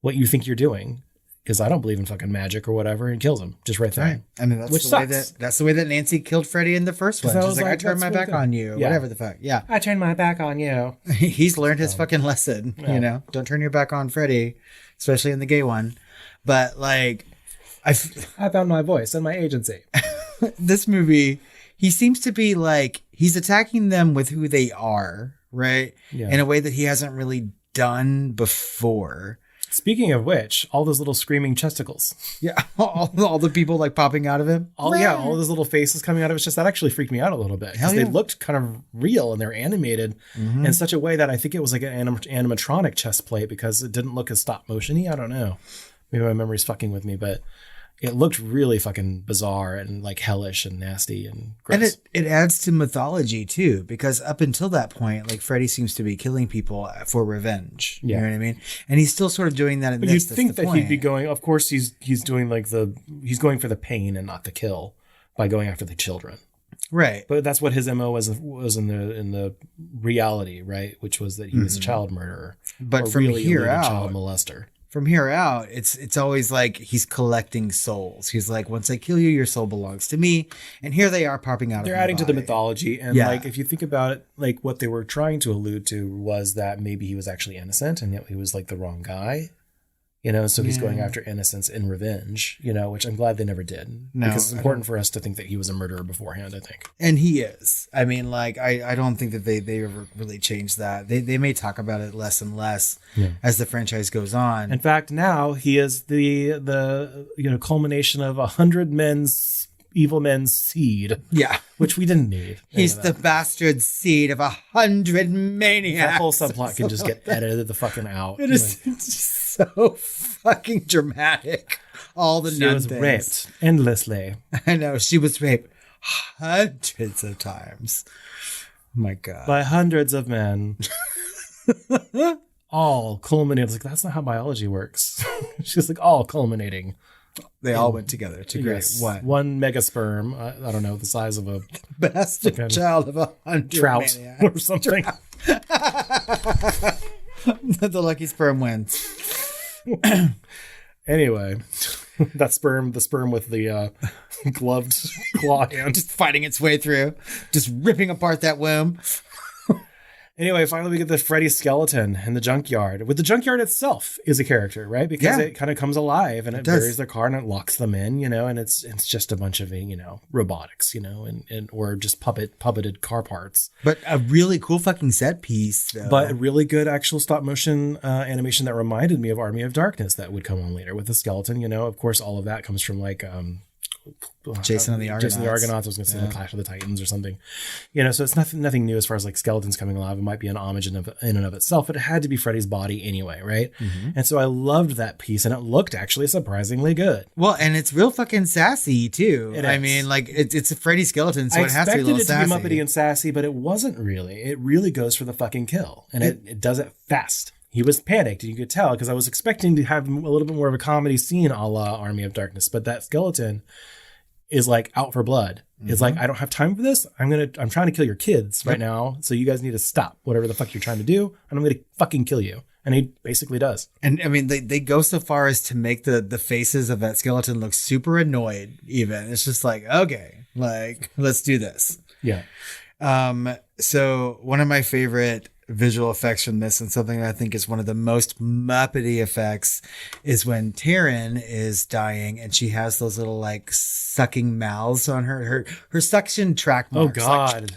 what you think you're doing, because I don't believe in fucking magic or whatever, and kills him just right there. Right. I mean, that's the way that Nancy killed Freddy in the first one. She's like, I turned my back on you. Yeah. Whatever the fuck. Yeah. I turned my back on you. He's learned his fucking lesson. Yeah. You know, don't turn your back on Freddy, especially in the gay one. But like, I found my voice and my agency. This movie, he seems to be like, he's attacking them with who they are, right? Yeah. In a way that he hasn't really done before. Speaking of which, all those little screaming chesticles. Yeah, all the people like popping out of him. All those little faces coming out of it. That actually freaked me out a little bit, because they looked kind of real and they're animated in such a way that I think it was like an animatronic chest plate, because it didn't look as stop motion-y. I don't know. Maybe my memory's fucking with me, but it looked really fucking bizarre and like hellish and nasty and gross. And it adds to mythology too, because up until that point, like Freddy seems to be killing people for revenge. You know what I mean? And he's still sort of doing that in this. You'd think that he'd be going, of course he's doing like he's going for the pain and not the kill by going after the children. Right. But that's what his MO was in the reality, right? Which was that he was a child murderer. But from really here out, child molester. from here out, it's always like he's collecting souls. He's like, once I kill you, your soul belongs to me. And here they are popping out. They're of my adding to the body. mythology. And like, if you think about it, like what they were trying to allude to was that maybe he was actually innocent and yet he was like the wrong guy. You know, so he's going after innocence in revenge, you know, which I'm glad they never did. No, because it's important for us to think that he was a murderer beforehand, I think. And he is. I mean, like, I don't think that they ever really changed that. They may talk about it less and less as the franchise goes on. In fact, now he is the culmination of 100 evil men's seed. Yeah. Which we didn't need. He's the bastard seed of 100 maniacs. That whole subplot can just get edited the fucking out. It is so fucking dramatic. All the nun was things. Raped endlessly. I know. She was raped hundreds of times. Oh my God. By hundreds of men. All culminating. I was like, that's not how biology works. She's like, all culminating. They all went together to create what? One megasperm. I don't know, the size of a bastard child of 100 trout maniacs. or something. The lucky sperm wins. Anyway, the sperm with the gloved claw hand. Just fighting its way through. Just ripping apart that womb. Anyway, finally we get the Freddy Skeleton in the junkyard. With the junkyard itself is a character, right? Because it kind of comes alive and it buries their car and it locks them in, you know, and it's just a bunch of, you know, robotics, you know, and or just puppeted car parts. But a really cool fucking set piece, though. But a really good actual stop motion animation that reminded me of Army of Darkness that would come on later with the skeleton, you know. Of course, all of that comes from like Jason and the Argonauts. I was going to say the Clash of the Titans or something, you know. So it's nothing new as far as like skeletons coming alive. It might be an homage in and of itself, but it had to be Freddy's body anyway, right? Mm-hmm. And so I loved that piece, and it looked actually surprisingly good. Well, and it's real fucking sassy too. I mean, like it's a Freddy Skeleton, so it has to be a little sassy. I expected it to be Muppety and sassy, but it wasn't really. It really goes for the fucking kill, and it does it fast. He was panicked, and you could tell, because I was expecting to have a little bit more of a comedy scene a la Army of Darkness, but that skeleton is like out for blood. Mm-hmm. It's like, I don't have time for this. I'm trying to kill your kids right now. So you guys need to stop whatever the fuck you're trying to do. And I'm going to fucking kill you. And he basically does. And I mean, they go so far as to make the faces of that skeleton look super annoyed even. It's just like, okay, like, let's do this. Yeah. So one of my favorite visual effects from this, and something that I think is one of the most Muppety effects, is when Taryn is dying and she has those little like sucking mouths on her suction track marks. Oh God.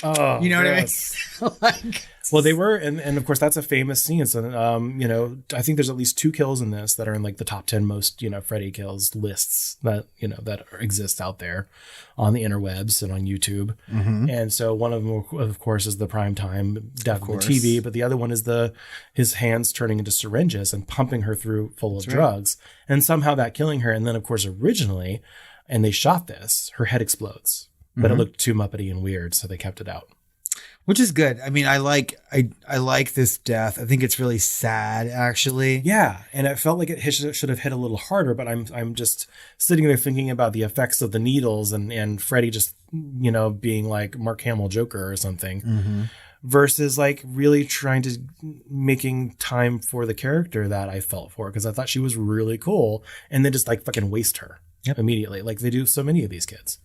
Like, you know gross. what I mean? Like, well, they were, and of course that's a famous scene. So, you know, I think there's at least 2 kills in this that are in like the top 10 most, you know, Freddy kills lists that, you know, that exist out there on the interwebs and on YouTube. Mm-hmm. And so one of them, of course, is the primetime death on the TV, but the other one is his hands turning into syringes and pumping her through full of drugs, and somehow that killing her. And then, of course, originally, and they shot this, her head explodes, but it looked too Muppety and weird, so they kept it out. Which is good. I mean, I like this death. I think it's really sad, actually. Yeah, and it felt like it should have hit a little harder. But I'm just sitting there thinking about the effects of the needles and Freddy just, you know, being like Mark Hamill Joker or something, versus like really trying to making time for the character that I felt for, because I thought she was really cool, and then just like fucking waste her immediately, like they do so many of these kids.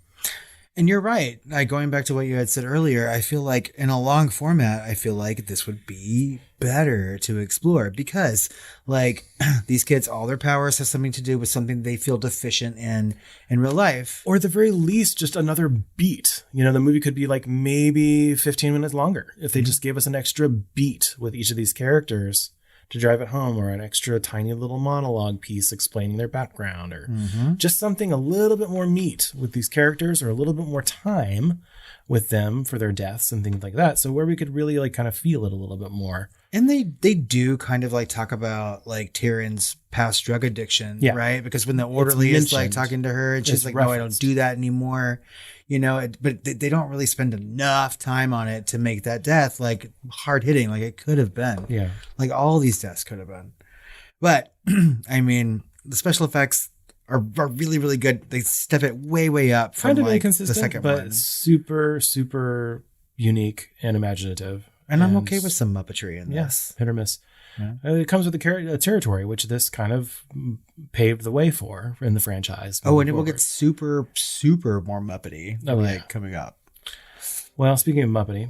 And you're right. Like, going back to what you had said earlier, I feel like in a long format, I feel like this would be better to explore, because like these kids, all their powers have something to do with something they feel deficient in real life. Or at the very least, just another beat. You know, the movie could be like maybe 15 minutes longer if they just gave us an extra beat with each of these characters to drive it home, or an extra tiny little monologue piece explaining their background, or just something a little bit more meat with these characters, or a little bit more time with them for their deaths and things like that. So where we could really like kind of feel it a little bit more. And they do kind of like talk about like Tyrion's past drug addiction, right? Because when the orderly is like talking to her and she's like, no, I don't do that anymore. You know, but they don't really spend enough time on it to make that death like hard hitting, like it could have been. Yeah. Like all these deaths could have been. But I mean, the special effects are really, really good. They step it way up from like the second but one. Super, super unique and imaginative. And I'm okay with some Muppetry in this. Yes, hit or miss. Yeah. It comes with the territory, which this kind of paved the way for in the franchise. Oh, and it will get super, super more Muppety coming up. Well, speaking of Muppety,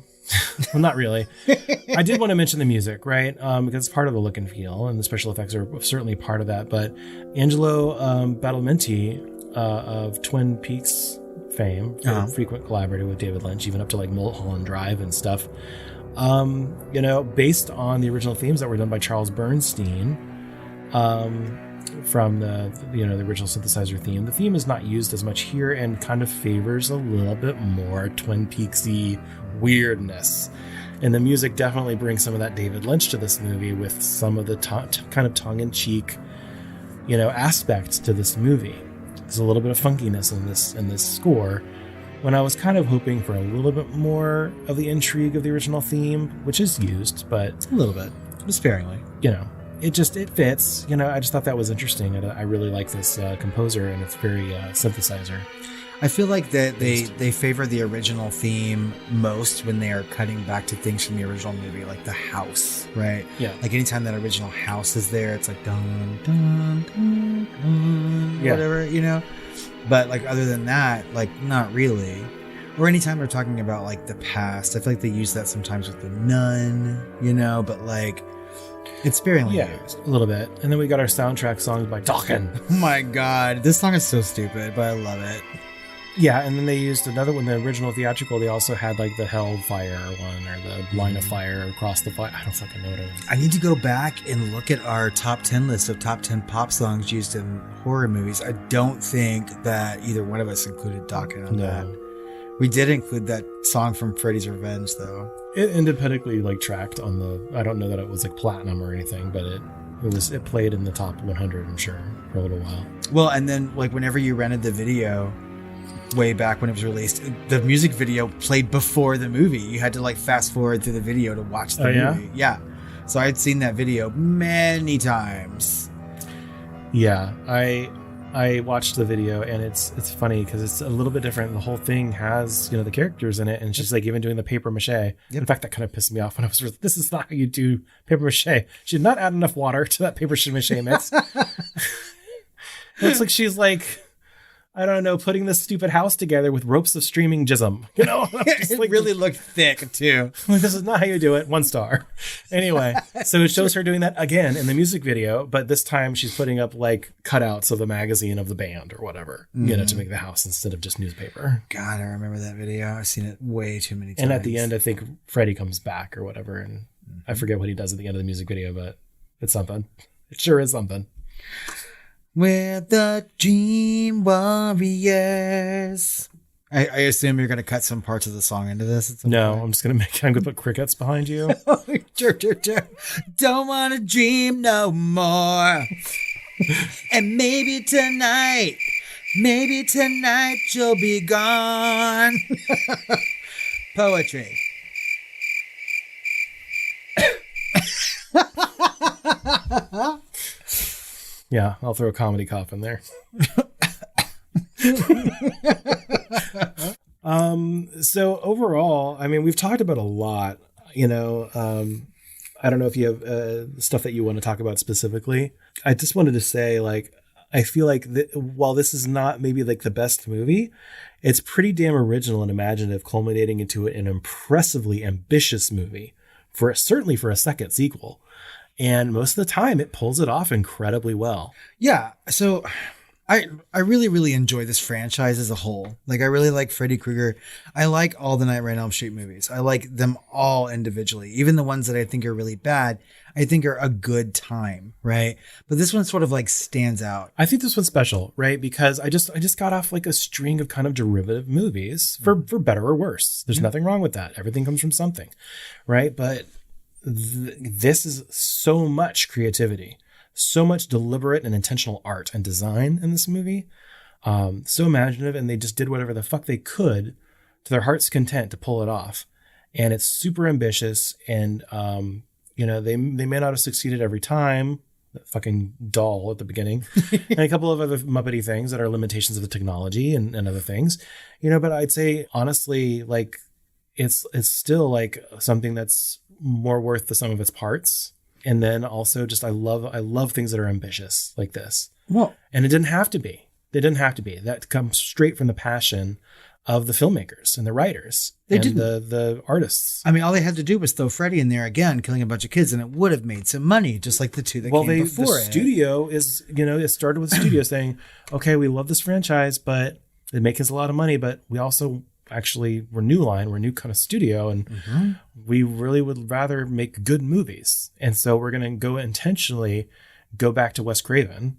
well, not really. I did want to mention the music, right? Because it's part of the look and feel, and the special effects are certainly part of that. But Angelo Badalamenti of Twin Peaks fame, frequent collaborator with David Lynch, even up to like Mulholland Drive and stuff. Based on the original themes that were done by Charles Bernstein, from the original synthesizer theme. The theme is not used as much here and kind of favors a little bit more Twin Peaksy weirdness. And the music definitely brings some of that David Lynch to this movie with some of the kind of tongue-in-cheek, aspects to this movie. There's a little bit of funkiness in this score, when I was kind of hoping for a little bit more of the intrigue of the original theme, which is used, but a little bit, sparingly. It fits. I just thought that was interesting. And I really like this composer, and it's very synthesizer. I feel like that they favor the original theme most when they are cutting back to things from the original movie, like the house, right? Yeah. Like anytime that original house is there, it's like dun dun dun dun, whatever, But like other than that, like not really. Or anytime they're talking about like the past, I feel like they use that sometimes with the nun, but like it's sparingly used. A little bit. And then we got our soundtrack songs by Dokken. Oh my god, this song is so stupid, but I love it. Yeah, and then they used another one, the original theatrical, they also had like the Hellfire one, or the Line of Fire, Across the Fire. I don't fucking know what it is. I need to go back and look at our top 10 list of top 10 pop songs used in horror movies. I don't think that either one of us included Dokken on that. We did include that song from Freddy's Revenge, though. It independently like tracked on the. I don't know that it was like platinum or anything, but it played in the top 100, I'm sure, for a little while. Well, and then like whenever you rented the video, way back when it was released, the music video played before the movie. You had to like fast forward through the video to watch the movie. Yeah. So I'd seen that video many times. Yeah, I watched the video, and it's funny because it's a little bit different. The whole thing has, the characters in it, and she's like even doing the paper mache. Yep. In fact, that kind of pissed me off when I was like, this is not how you do paper mache. She did not add enough water to that paper mache mix. Looks like she's like, I don't know, putting this stupid house together with ropes of streaming jism. It really looked thick too. This is not how you do it. 1 star. Anyway, so it shows her doing that again in the music video, but this time she's putting up like cutouts of the magazine of the band or whatever, to make the house instead of just newspaper. God, I remember that video. I've seen it way too many times. And at the end, I think Freddy comes back or whatever, and I forget what he does at the end of the music video, but it's something. It sure is something. We're the Dream Warriors. I assume you're going to cut some parts of the song into this. No, I'm just going to put crickets behind you. Don't want to dream no more. And maybe tonight you'll be gone. Poetry. Yeah, I'll throw a comedy cough in there. So overall, I mean, we've talked about a lot, I don't know if you have stuff that you want to talk about specifically. I just wanted to say, like, I feel like while this is not maybe like the best movie, it's pretty damn original and imaginative, culminating into an impressively ambitious movie certainly for a second sequel. And most of the time it pulls it off incredibly well. Yeah. So I really, really enjoy this franchise as a whole. Like, I really like Freddy Krueger. I like all the Nightmare on Elm Street movies. I like them all individually. Even the ones that I think are really bad, I think are a good time, right? But this one sort of like stands out. I think this one's special, right? Because I just got off like a string of kind of derivative movies for better or worse. There's nothing wrong with that. Everything comes from something, right? But this is so much creativity, so much deliberate and intentional art and design in this movie. So imaginative, and they just did whatever the fuck they could to their heart's content to pull it off. And it's super ambitious, and they may not have succeeded every time. That fucking doll at the beginning, and a couple of other Muppety things that are limitations of the technology and other things, but I'd say honestly, like, it's still like something that's more worth the sum of its parts. And then also just I love things that are ambitious like this. Well, and it didn't have to be. They didn't have to be. That comes straight from the passion of the filmmakers and the writers and the artists. I mean, all they had to do was throw Freddy in there again, killing a bunch of kids, and it would have made some money, just like the two that came before the studio is, it started with the studio saying, okay, we love this franchise, but it makes us a lot of money, but we also we're New Line, we're a new kind of studio, and we really would rather make good movies. And so we're going to go intentionally go back to Wes Craven,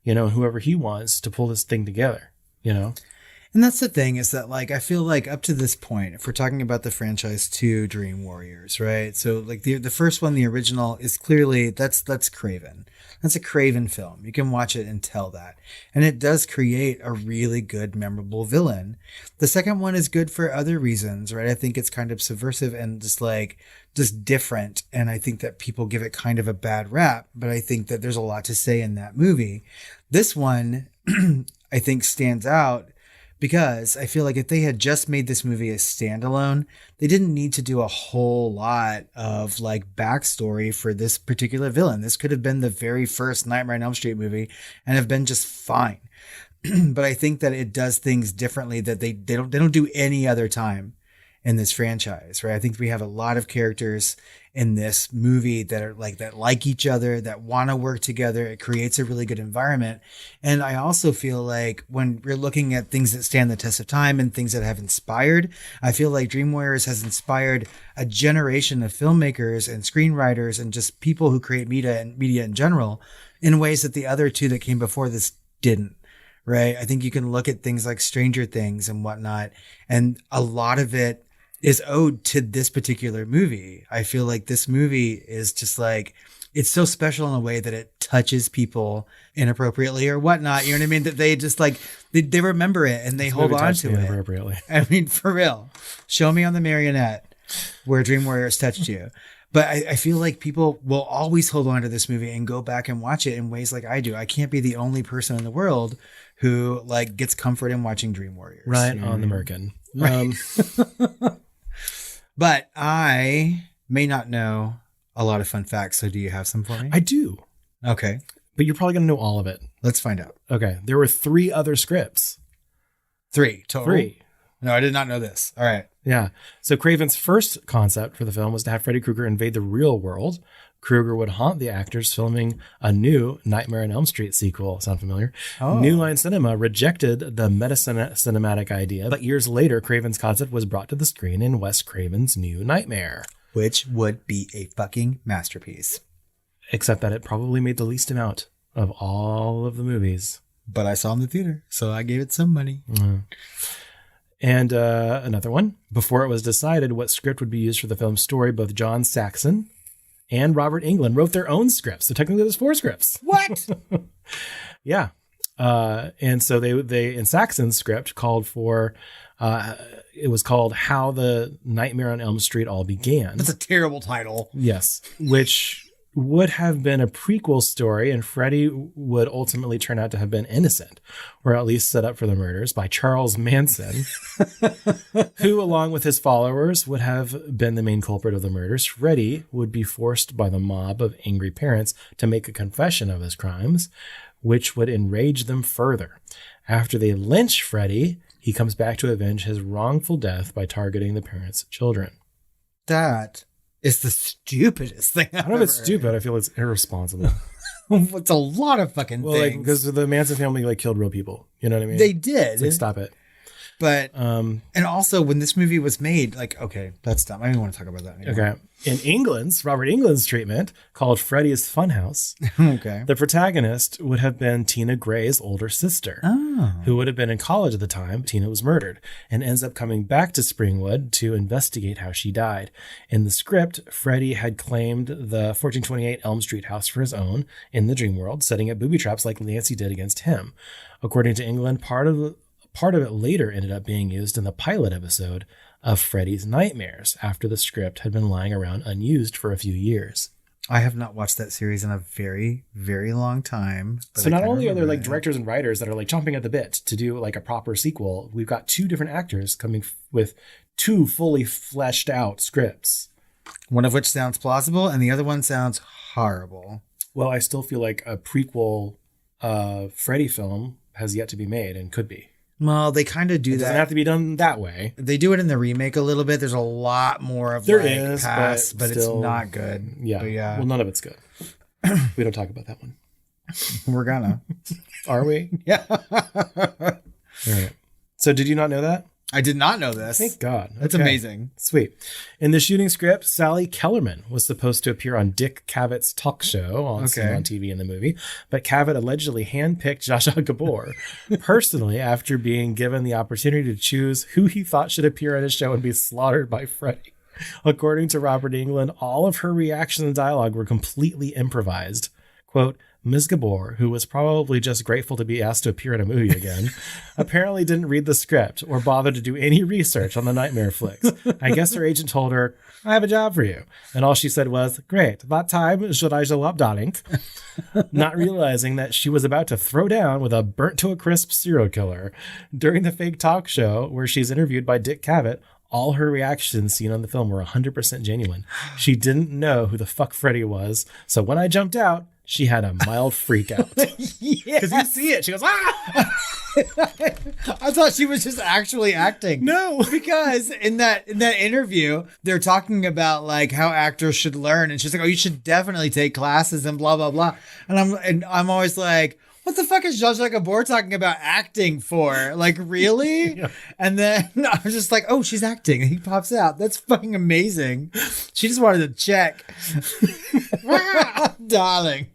whoever he wants to pull this thing together, And that's the thing is that, like, I feel like up to this point, if we're talking about the franchise to Dream Warriors, right? So like the first one, the original, is clearly that's Craven. That's a Craven film. You can watch it and tell that. And it does create a really good, memorable villain. The second one is good for other reasons, right? I think it's kind of subversive and just different. And I think that people give it kind of a bad rap, but I think that there's a lot to say in that movie. This one, I think, stands out because I feel like if they had just made this movie a standalone, they didn't need to do a whole lot of like backstory for this particular villain. This could have been the very first Nightmare on Elm Street movie and have been just fine. But I think that it does things differently that they don't do any other time in this franchise, right? I think we have a lot of characters in this movie that like each other, that want to work together. It creates a really good environment. And I also feel like when we're looking at things that stand the test of time and things that have inspired, I feel like Dream Warriors has inspired a generation of filmmakers and screenwriters and just people who create media in general in ways that the other two that came before this didn't. Right. I think you can look at things like Stranger Things and whatnot, and a lot of it is owed to this particular movie. I feel like this movie is just like, it's so special in a way that it touches people inappropriately or whatnot. You know what I mean? That they just like, they remember it and they hold on to it. Inappropriately. I mean, for real. Show me on the marionette where Dream Warriors touched you. But I feel like people will always hold on to this movie and go back and watch it in ways like I do. I can't be the only person in the world who like gets comfort in watching Dream Warriors. Right on the Merkin. Right. But I may not know a lot of fun facts. So do you have some for me? I do. Okay. But you're probably going to know all of it. Let's find out. Okay. There were 3 other scripts. 3 total? 3. No, I did not know this. All right. Yeah. So Craven's first concept for the film was to have Freddy Krueger invade the real world. Krueger would haunt the actors filming a new Nightmare on Elm Street sequel. Sound familiar? Oh. New Line Cinema rejected the meta-cinematic idea, but years later, Craven's concept was brought to the screen in Wes Craven's New Nightmare. Which would be a fucking masterpiece. Except that it probably made the least amount of all of the movies. But I saw it in the theater, so I gave it some money. Mm-hmm. And another one. Before it was decided what script would be used for the film's story, both John Saxon and Robert Englund wrote their own scripts. So technically there's 4 scripts. What? Yeah. And so they in Saxon's script called for, it was called How the Nightmare on Elm Street All Began. That's a terrible title. Yes. Which would have been a prequel story, and Freddy would ultimately turn out to have been innocent, or at least set up for the murders by Charles Manson, who, along with his followers, would have been the main culprit of the murders. Freddy would be forced by the mob of angry parents to make a confession of his crimes, which would enrage them further. After they lynch Freddy, he comes back to avenge his wrongful death by targeting the parents' children. That is the stupidest thing I don't know if it's stupid. I feel it's irresponsible. It's a lot of fucking things. Because the Manson family killed real people. You know what I mean? They did. It's stop it. But, and also when this movie was made, okay, that's dumb. I don't want to talk about that anymore. Okay. In Robert Englund's treatment, called Freddy's Funhouse, okay, the protagonist would have been Tina Gray's older sister, who would have been in college at the time Tina was murdered, and ends up coming back to Springwood to investigate how she died. In the script, Freddy had claimed the 1428 Elm Street house for his own in the dream world, setting up booby traps like Nancy did against him. According to Englund, part of it later ended up being used in the pilot episode of Freddy's Nightmares after the script had been lying around unused for a few years. I have not watched that series in a very, very long time. So not only are there like directors and writers that are like chomping at the bit to do like a proper sequel, we've got 2 different actors coming with 2 fully fleshed out scripts. One of which sounds plausible and the other one sounds horrible. Well, I still feel like a prequel Freddy film has yet to be made and could be. Well, they kind of do It that. doesn't have to be done that way. They do it in the remake a little bit. There's a lot more of past, but still, it's not good. Yeah. But yeah. Well, none of it's good. We don't talk about that one. We're gonna. Are we? Yeah. All right. So did you not know that? I did not know this. Thank God. That's Okay. amazing. Sweet. In the shooting script, Sally Kellerman was supposed to appear on Dick Cavett talk show on TV in the movie, but Cavett allegedly handpicked Zsa Zsa Gabor personally after being given the opportunity to choose who he thought should appear on his show and be slaughtered by Freddy. According to Robert Englund, all of her reaction and dialogue were completely improvised. Quote, Ms. Gabor, who was probably just grateful to be asked to appear in a movie again, apparently didn't read the script or bother to do any research on the nightmare flicks. I guess her agent told her, I have a job for you. And all she said was, great, what time should I show up, darling? Not realizing that she was about to throw down with a burnt to a crisp serial killer. During the fake talk show where she's interviewed by Dick Cavett, all her reactions seen on the film were 100% genuine. She didn't know who the fuck Freddy was. So when I jumped out, she had a mild freak out. Because you see it. She goes, ah! I thought she was just actually acting. No. Because in that interview, they're talking about like how actors should learn. And she's like, oh, you should definitely take classes and blah, blah, blah. And I'm always like, what the fuck is Zsa Zsa Gabor talking about acting for? Like, really? Yeah. And then I was just like, oh, she's acting. And he pops out. That's fucking amazing. She just wanted to check. Darling.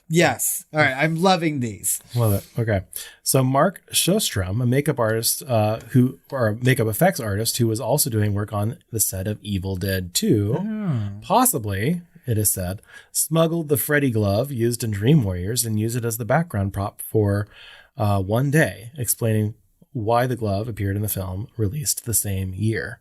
Yes. All right. I'm loving these. Love it. Okay. So Mark Sjostrom, a makeup artist makeup effects artist who was also doing work on the set of Evil Dead 2, possibly, it is said, smuggled the Freddy glove used in Dream Warriors and used it as the background prop for One Day, explaining why the glove appeared in the film released the same year.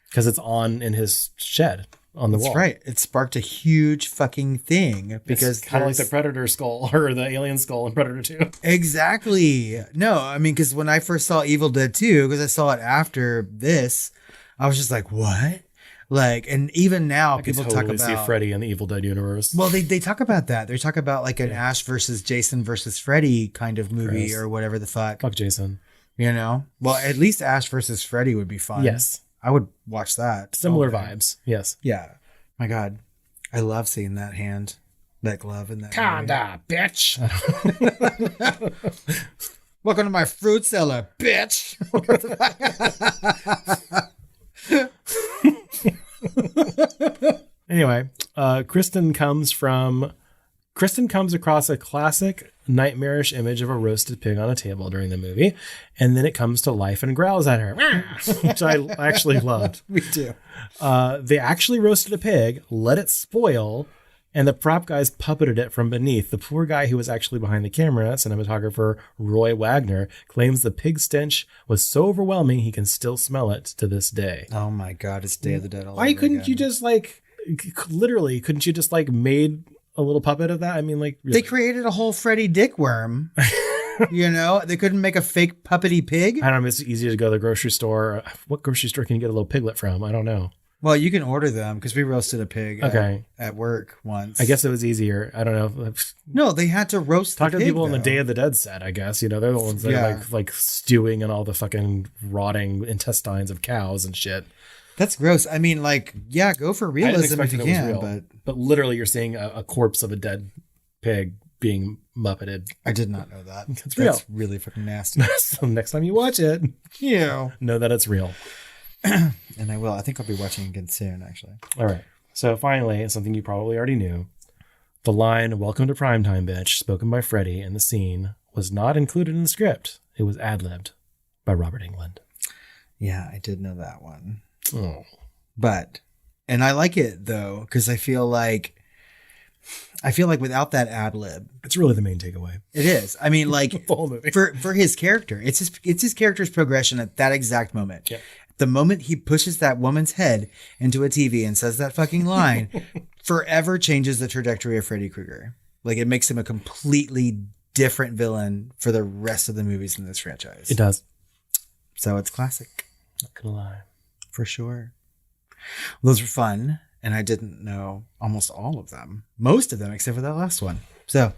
Because it's in his shed on the wall. That's right. It sparked a huge fucking thing because it's kind of like the Predator skull or the alien skull in Predator 2. Exactly. No, I mean, because when I first saw Evil Dead 2, because I saw it after this, I was just like, what? Like, and even now people talk about see Freddy in the Evil Dead universe. Well, they talk about that. They talk about like an Ash versus Jason versus Freddy kind of movie Gross. or whatever the fuck. Fuck Jason. You know? Well, at least Ash versus Freddy would be fun. Yes. I would watch that. Similar Okay. vibes. Yes. Yeah. My God. I love seeing that hand, that glove in that Kinda, bitch. Welcome to my fruit cellar, bitch. Anyway, Kristen comes across a classic nightmarish image of a roasted pig on a table during the movie, and then it comes to life and growls at her, which I actually loved. Me too. They actually roasted a pig, let it spoil, and the prop guys puppeted it from beneath. The poor guy who was actually behind the camera, cinematographer Roy Wagner, claims the pig stench was so overwhelming he can still smell it to this day. Oh my God, it's Day of the Dead all Why over couldn't again. you just literally, couldn't you just made a little puppet of that? I mean, really. They created a whole Freddy dick worm. You know, they couldn't make a fake puppety pig. I don't know. It's easy to go to the grocery store. What grocery store can you get a little piglet from? I don't know. Well, you can order them because we roasted a pig Okay. at work once. I guess it was easier. I don't know. No, they had to roast Talk the to pig, people on the though. Day of the Dead set, I guess. They're the ones that Yeah. are like stewing in all the fucking rotting intestines of cows and shit. That's gross. I mean, go for I didn't realism expect if you that it was can, real. But literally you're seeing a corpse of a dead pig being muppeted. I did not know that. It's real. That's really fucking nasty. So next time you watch it, know that it's real. And I will. I think I'll be watching again soon, actually. All right. So finally, something you probably already knew. The line, "Welcome to primetime, bitch," spoken by Freddy in the scene, was not included in the script. It was ad-libbed by Robert Englund. Yeah, I did know that one. Oh. And I like it, though, because I feel like without that ad lib, It's really the main takeaway. it is. I mean, The whole movie. for his character, it's his character's progression at that exact moment. Yeah. The moment he pushes that woman's head into a TV and says that fucking line, forever changes the trajectory of Freddy Krueger. Like, it makes him a completely different villain for the rest of the movies in this franchise. It does. So it's classic. Not gonna lie. For sure. Those were fun. And I didn't know almost all of them. Most of them, except for that last one. So,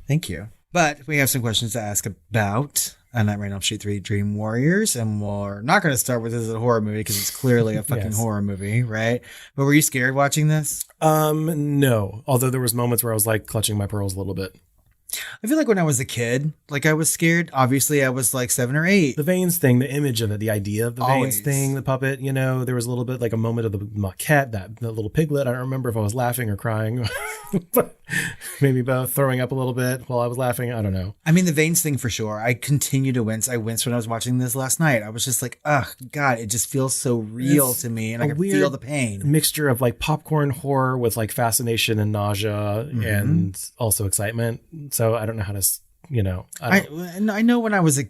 thank you. But we have some questions to ask about A Nightmare on Elm Street 3 Dream Warriors. And we're not going to start with this as a horror movie because it's clearly a fucking horror movie, right? But were you scared watching this? No. Although there was moments where I was like clutching my pearls a little bit. I feel like when I was a kid, like I was scared. Obviously, I was like 7 or 8. The veins thing, the image of it, the idea of the Always. veins thing, the puppet, you know, there was a little bit like a moment of the maquette, that little piglet. I don't remember if I was laughing or crying. Maybe both, throwing up a little bit while I was laughing. I don't know. I mean, the veins thing for sure. I continue to wince. I winced when I was watching this last night. I was just like, oh, God, it just feels so real to me. And I can feel the pain. Mixture of like popcorn horror with like fascination and nausea and also excitement. So I don't know how to, you know. I know when I was a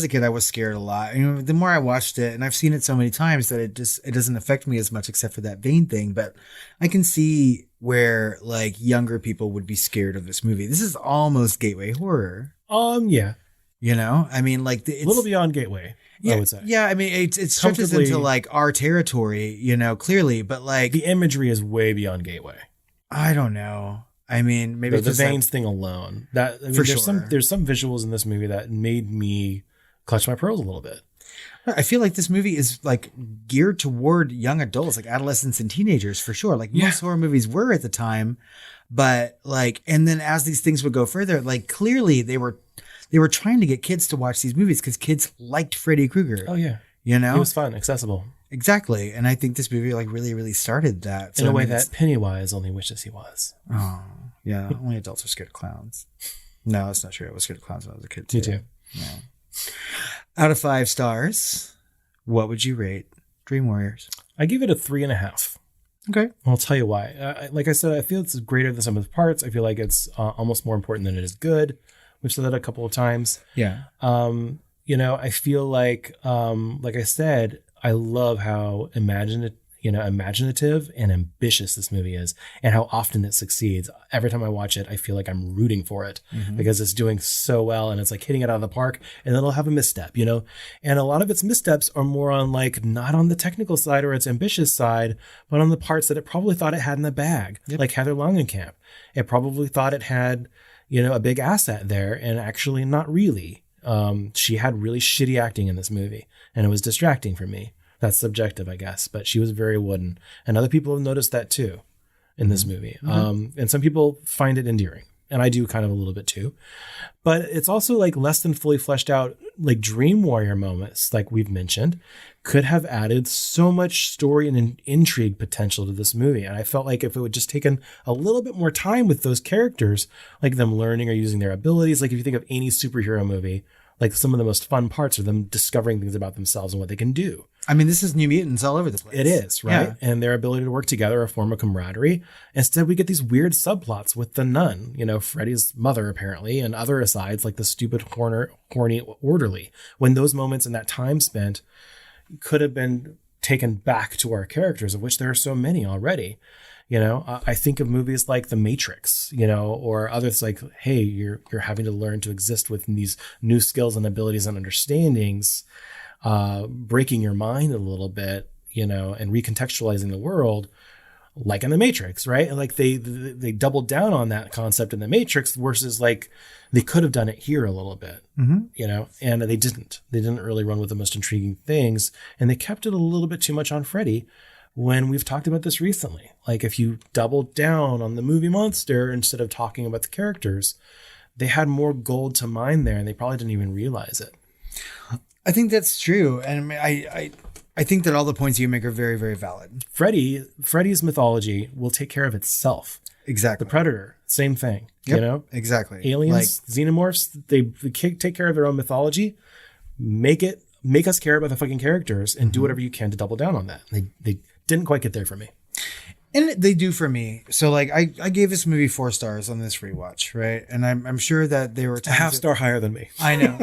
kid, I was scared a lot. You know, the more I watched it, and I've seen it so many times that it doesn't affect me as much, except for that vein thing. But I can see where like younger people would be scared of this movie. This is almost gateway horror. Yeah. You know, I mean, like it's a little beyond gateway. Yeah, I would say. Yeah, I mean, it stretches into like our territory, you know, clearly, but like the imagery is way beyond gateway. I don't know. I mean, maybe the veins thing alone. That for there's sure. There's some visuals in this movie that made me clutch my pearls a little bit. I feel like this movie is like geared toward young adults, like adolescents and teenagers, for sure. Like most horror movies were at the time, but like, and then as these things would go further, like clearly they were trying to get kids to watch these movies because kids liked Freddy Krueger. Oh yeah, you know, it was fun, accessible. Exactly, and I think this movie like really, really started that in a way that Pennywise only wishes he was. Oh yeah, only adults are scared of clowns. No, that's not true. I was scared of clowns when I was a kid too. Me too. Yeah. Out of 5 stars, what would you rate Dream Warriors? I give it a 3.5. Okay. I'll tell you why. Like I said, I feel it's greater than some of the parts. I feel like it's almost more important than it is good. We've said that a couple of times. Yeah. You know, I feel like I said, I love how imaginative and ambitious this movie is, and how often it succeeds. Every time I watch it, I feel like I'm rooting for it because it's doing so well, and it's like hitting it out of the park, and then it'll have a misstep, you know? And a lot of its missteps are more on like, not on the technical side or its ambitious side, but on the parts that it probably thought it had in the bag. Yep. Like Heather Langenkamp. It probably thought it had, you know, a big asset there, and actually not really. She had really shitty acting in this movie, and it was distracting for me. That's subjective, I guess, but she was very wooden. And other people have noticed that too in this movie. And some people find it endearing, and I do kind of a little bit too. But it's also like less than fully fleshed out, like Dream Warrior moments, like we've mentioned, could have added so much story and intrigue potential to this movie. And I felt like if it would just taken a little bit more time with those characters, like them learning or using their abilities, like if you think of any superhero movie, like some of the most fun parts are them discovering things about themselves and what they can do. I mean, this is New Mutants all over the place. It is, right? Yeah. And their ability to work together, a form of camaraderie. Instead, we get these weird subplots with the nun, you know, Freddy's mother, apparently, and other asides, like the stupid, horny orderly. When those moments and that time spent could have been taken back to our characters, of which there are so many already. You know, I think of movies like The Matrix, you know, or others like, hey, you're having to learn to exist with these new skills and abilities and understandings, breaking your mind a little bit, you know, and recontextualizing the world, like in The Matrix, right? And like they doubled down on that concept in The Matrix versus like they could have done it here a little bit, you know, and they didn't. They didn't really run with the most intriguing things, and they kept it a little bit too much on Freddy. When we've talked about this recently, like if you doubled down on the movie monster instead of talking about the characters, they had more gold to mine there, and they probably didn't even realize it. I think that's true, and I think that all the points you make are very, very valid. Freddy's mythology will take care of itself. Exactly. The Predator, same thing. Yep, you know, exactly. Aliens, xenomorphs, they take care of their own mythology. Make us care about the fucking characters, and do whatever you can to double down on that. They didn't quite get there for me. And they do for me. So like I gave this movie 4 stars on this rewatch, right? And I'm sure that they were a half star higher than me. I know.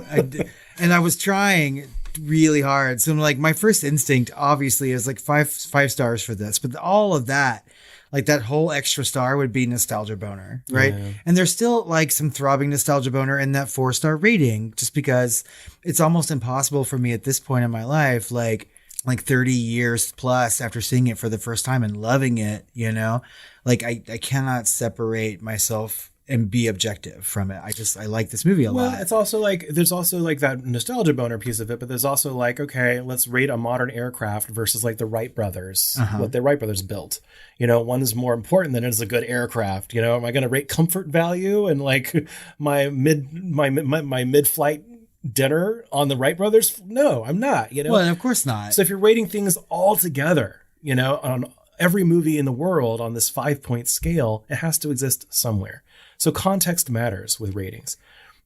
And I was trying really hard. So like my first instinct obviously is like five stars for this, but all of that, like that whole extra star would be nostalgia boner, right? Yeah. And there's still like some throbbing nostalgia boner in that 4-star rating, just because it's almost impossible for me at this point in my life, like like 30 years plus after seeing it for the first time and loving it, you know, like I cannot separate myself and be objective from it. I like this movie a lot. Well, it's also like, there's also like that nostalgia boner piece of it, but there's also like, okay, let's rate a modern aircraft versus like the Wright brothers, what the Wright brothers built. You know, one is more important than it is a good aircraft. You know, am I going to rate comfort value and like my mid-flight dinner on the Wright brothers? No, I'm not, you know? Well, of course not. So if you're rating things all together, you know, on every movie in the world on this 5-point scale, it has to exist somewhere. So context matters with ratings.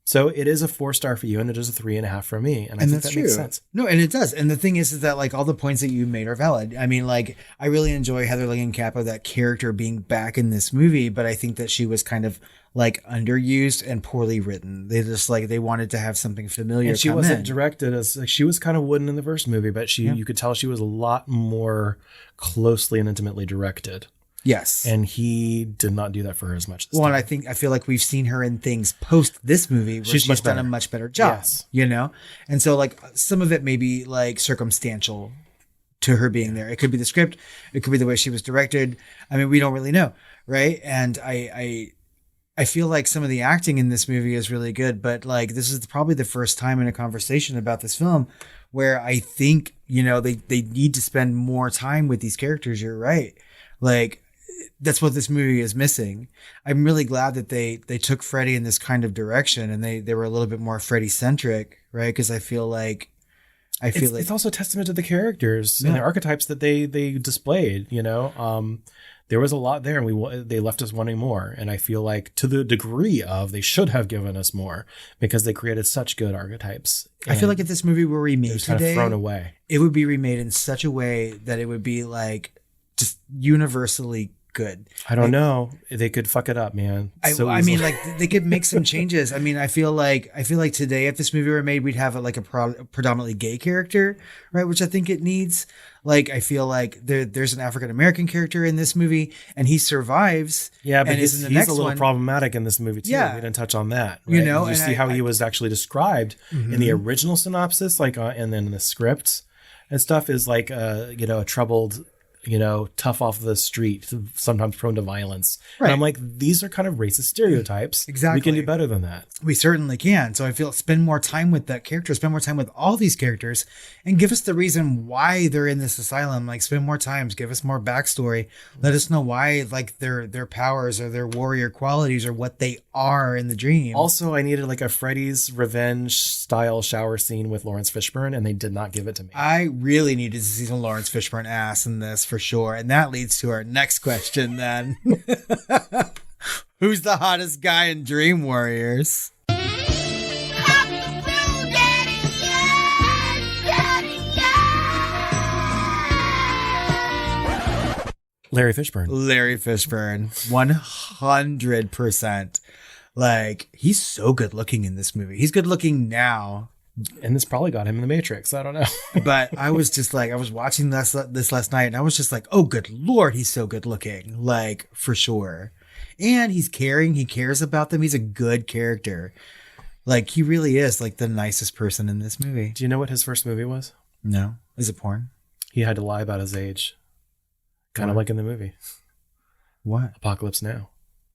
So it is a 4-star for you and it is a 3.5 for me. And I think that makes sense. No, and it does. And the thing is that like all the points that you made are valid. I mean, like I really enjoy Heather Langenkamp of that character being back in this movie, but I think that she was kind of like underused and poorly written. They just like, they wanted to have something familiar. And she wasn't directed as like, she was kind of wooden in the first movie, but you could tell she was a lot more closely and intimately directed. Yes. And he did not do that for her as much. Well, and I feel like we've seen her in things post this movie where she's done a much better job, you know? And so like some of it may be like circumstantial to her being there. It could be the script. It could be the way she was directed. I mean, we don't really know. Right. And I feel like some of the acting in this movie is really good, but like, this is probably the first time in a conversation about this film where I think, you know, they need to spend more time with these characters. You're right. Like, that's what this movie is missing. I'm really glad that they took Freddy in this kind of direction and they were a little bit more Freddy centric, right? Because I feel like it's also a testament to the characters and the archetypes that they displayed. You know, there was a lot there, and they left us wanting more. And I feel like to the degree of they should have given us more because they created such good archetypes. I feel like if this movie were remade today, kind of thrown away, it would be remade in such a way that it would be like just universally good. I don't know. They could fuck it up, man. I mean, like they could make some changes. I mean, I feel like today, if this movie were made, we'd have a predominantly gay character, right? Which I think it needs. Like, I feel like there's an African American character in this movie, and he survives. Yeah, but and he's a little problematic in this movie too. Yeah. We didn't touch on that. Right? You know, you see how he was actually described in the original synopsis, like, and then in the script and stuff is like, you know, a troubled, you know, tough off the street, sometimes prone to violence. Right. And I'm like, these are kind of racist stereotypes. Exactly. We can do better than that. We certainly can. So I feel spend more time with that character, spend more time with all these characters and give us the reason why they're in this asylum. Like spend more time, give us more backstory. Let us know why like their powers or their warrior qualities or what they are in the dream. Also, I needed like a Freddy's Revenge style shower scene with Laurence Fishburne, and they did not give it to me. I really needed to see some Laurence Fishburne ass in this for sure. And that leads to our next question then. Who's the hottest guy in Dream Warriors? Larry Fishburne. Larry Fishburne. 100%. Like, he's so good looking in this movie. He's good looking now. And this probably got him in the Matrix. I don't know. But I was just like, I was watching this last night and I was just like, oh, good Lord, he's so good looking. Like, for sure. And he's caring. He cares about them. He's a good character. Like, he really is like the nicest person in this movie. Do you know what his first movie was? No. Is it porn? He had to lie about his age. Kind of like in the movie. What? Apocalypse Now.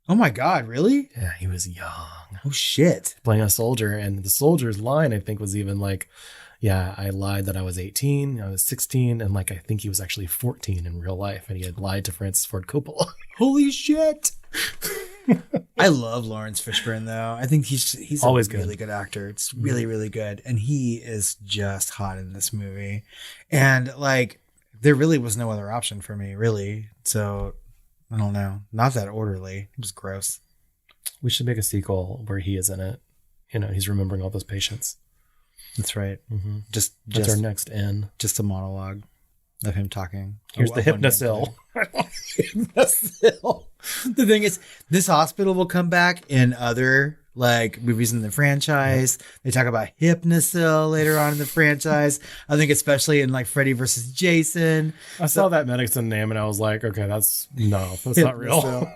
Oh my God, really? Yeah, he was young. Oh shit. Playing a soldier, and the soldier's line I think was even like, yeah, I lied that I was 18, I was 16, and like I think he was actually 14 in real life, and he had lied to Francis Ford Coppola. Holy shit. I love Laurence Fishburne though. I think he's always a really good actor. It's really, really good. And he is just hot in this movie. And like there really was no other option for me, really. So I don't know. Not that orderly. It was gross. We should make a sequel where he is in it. You know, he's remembering all those patients. That's right. Mm-hmm. That's our next N. Just a monologue of him talking. Here's the Hypnosil. Hypnosil. The thing is, this hospital will come back in other like movies in the franchise. They talk about Hypnosil later on in the franchise. I think especially in like Freddy versus Jason. I saw that medicine name and I was like, okay, that's not real.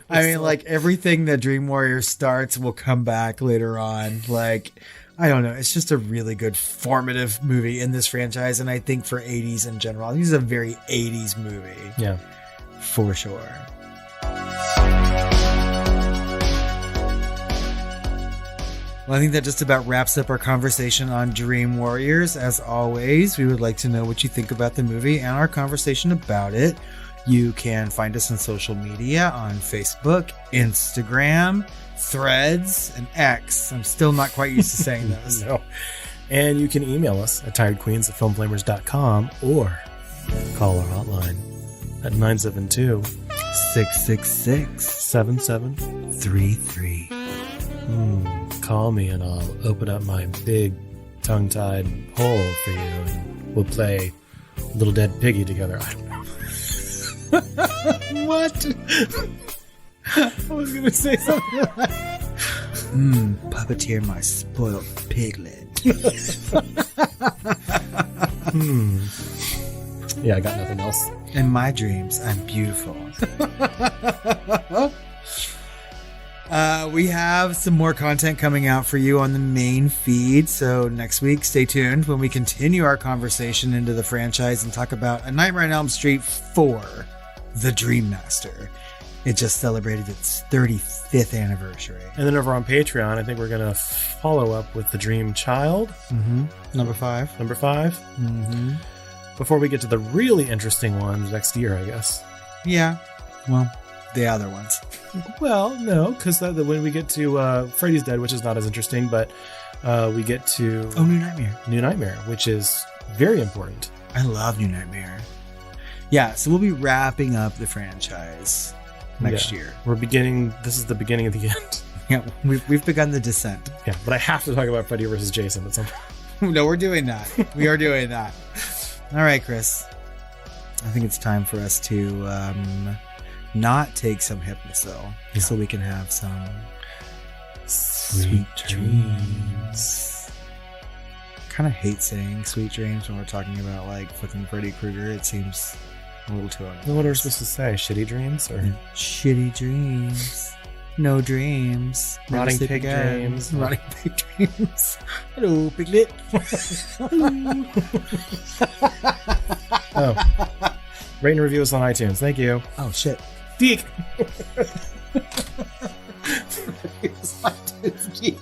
I mean, like everything that Dream Warrior starts will come back later on. Like I don't know. It's just a really good formative movie in this franchise. And I think for 80s in general, this is a very 80s movie. Yeah. For sure. Well, I think that just about wraps up our conversation on Dream Warriors. As always, we would like to know what you think about the movie and our conversation about it. You can find us on social media on Facebook, Instagram, Threads, and X. I'm still not quite used to saying those. No. And you can email us at tiredqueens@filmflamers.com or call our hotline at 972-666-7733. Call me and I'll open up my big tongue-tied hole for you and we'll play Little Dead Piggy together. I don't know. What? I was going to say something like puppeteer my spoiled piglet. Yeah, I got nothing else. In my dreams, I'm beautiful. We have some more content coming out for you on the main feed. So next week, stay tuned when we continue our conversation into the franchise and talk about A Nightmare on Elm Street 4, The Dream Master. It just celebrated its 35th anniversary. And then over on Patreon, I think we're going to follow up with The Dream Child. Number 5. Number 5. Before we get to the really interesting ones next year, I guess. Yeah. Well, the other ones. Well, no, because when we get to Freddy's Dead, which is not as interesting, but we get to... Oh, New Nightmare. New Nightmare, which is very important. I love New Nightmare. Yeah, so we'll be wrapping up the franchise next year. This is the beginning of the end. Yeah, we've begun the descent. Yeah, but I have to talk about Freddy vs. Jason at some point. No, we're doing that. We are doing that. All right, Chris. I think it's time for us to not take some Hypnosil so we can have some sweet dreams. Kind of hate saying sweet dreams when we're talking about like fucking Freddy Krueger. It seems a little too annoying. What are we supposed to say? Shitty dreams? Or shitty dreams. No dreams. Rotting pig dreams. Rotting pig dreams. Hello, piglet. Oh. Rate and review us on iTunes. Thank you. Oh, shit. Deek. Geek.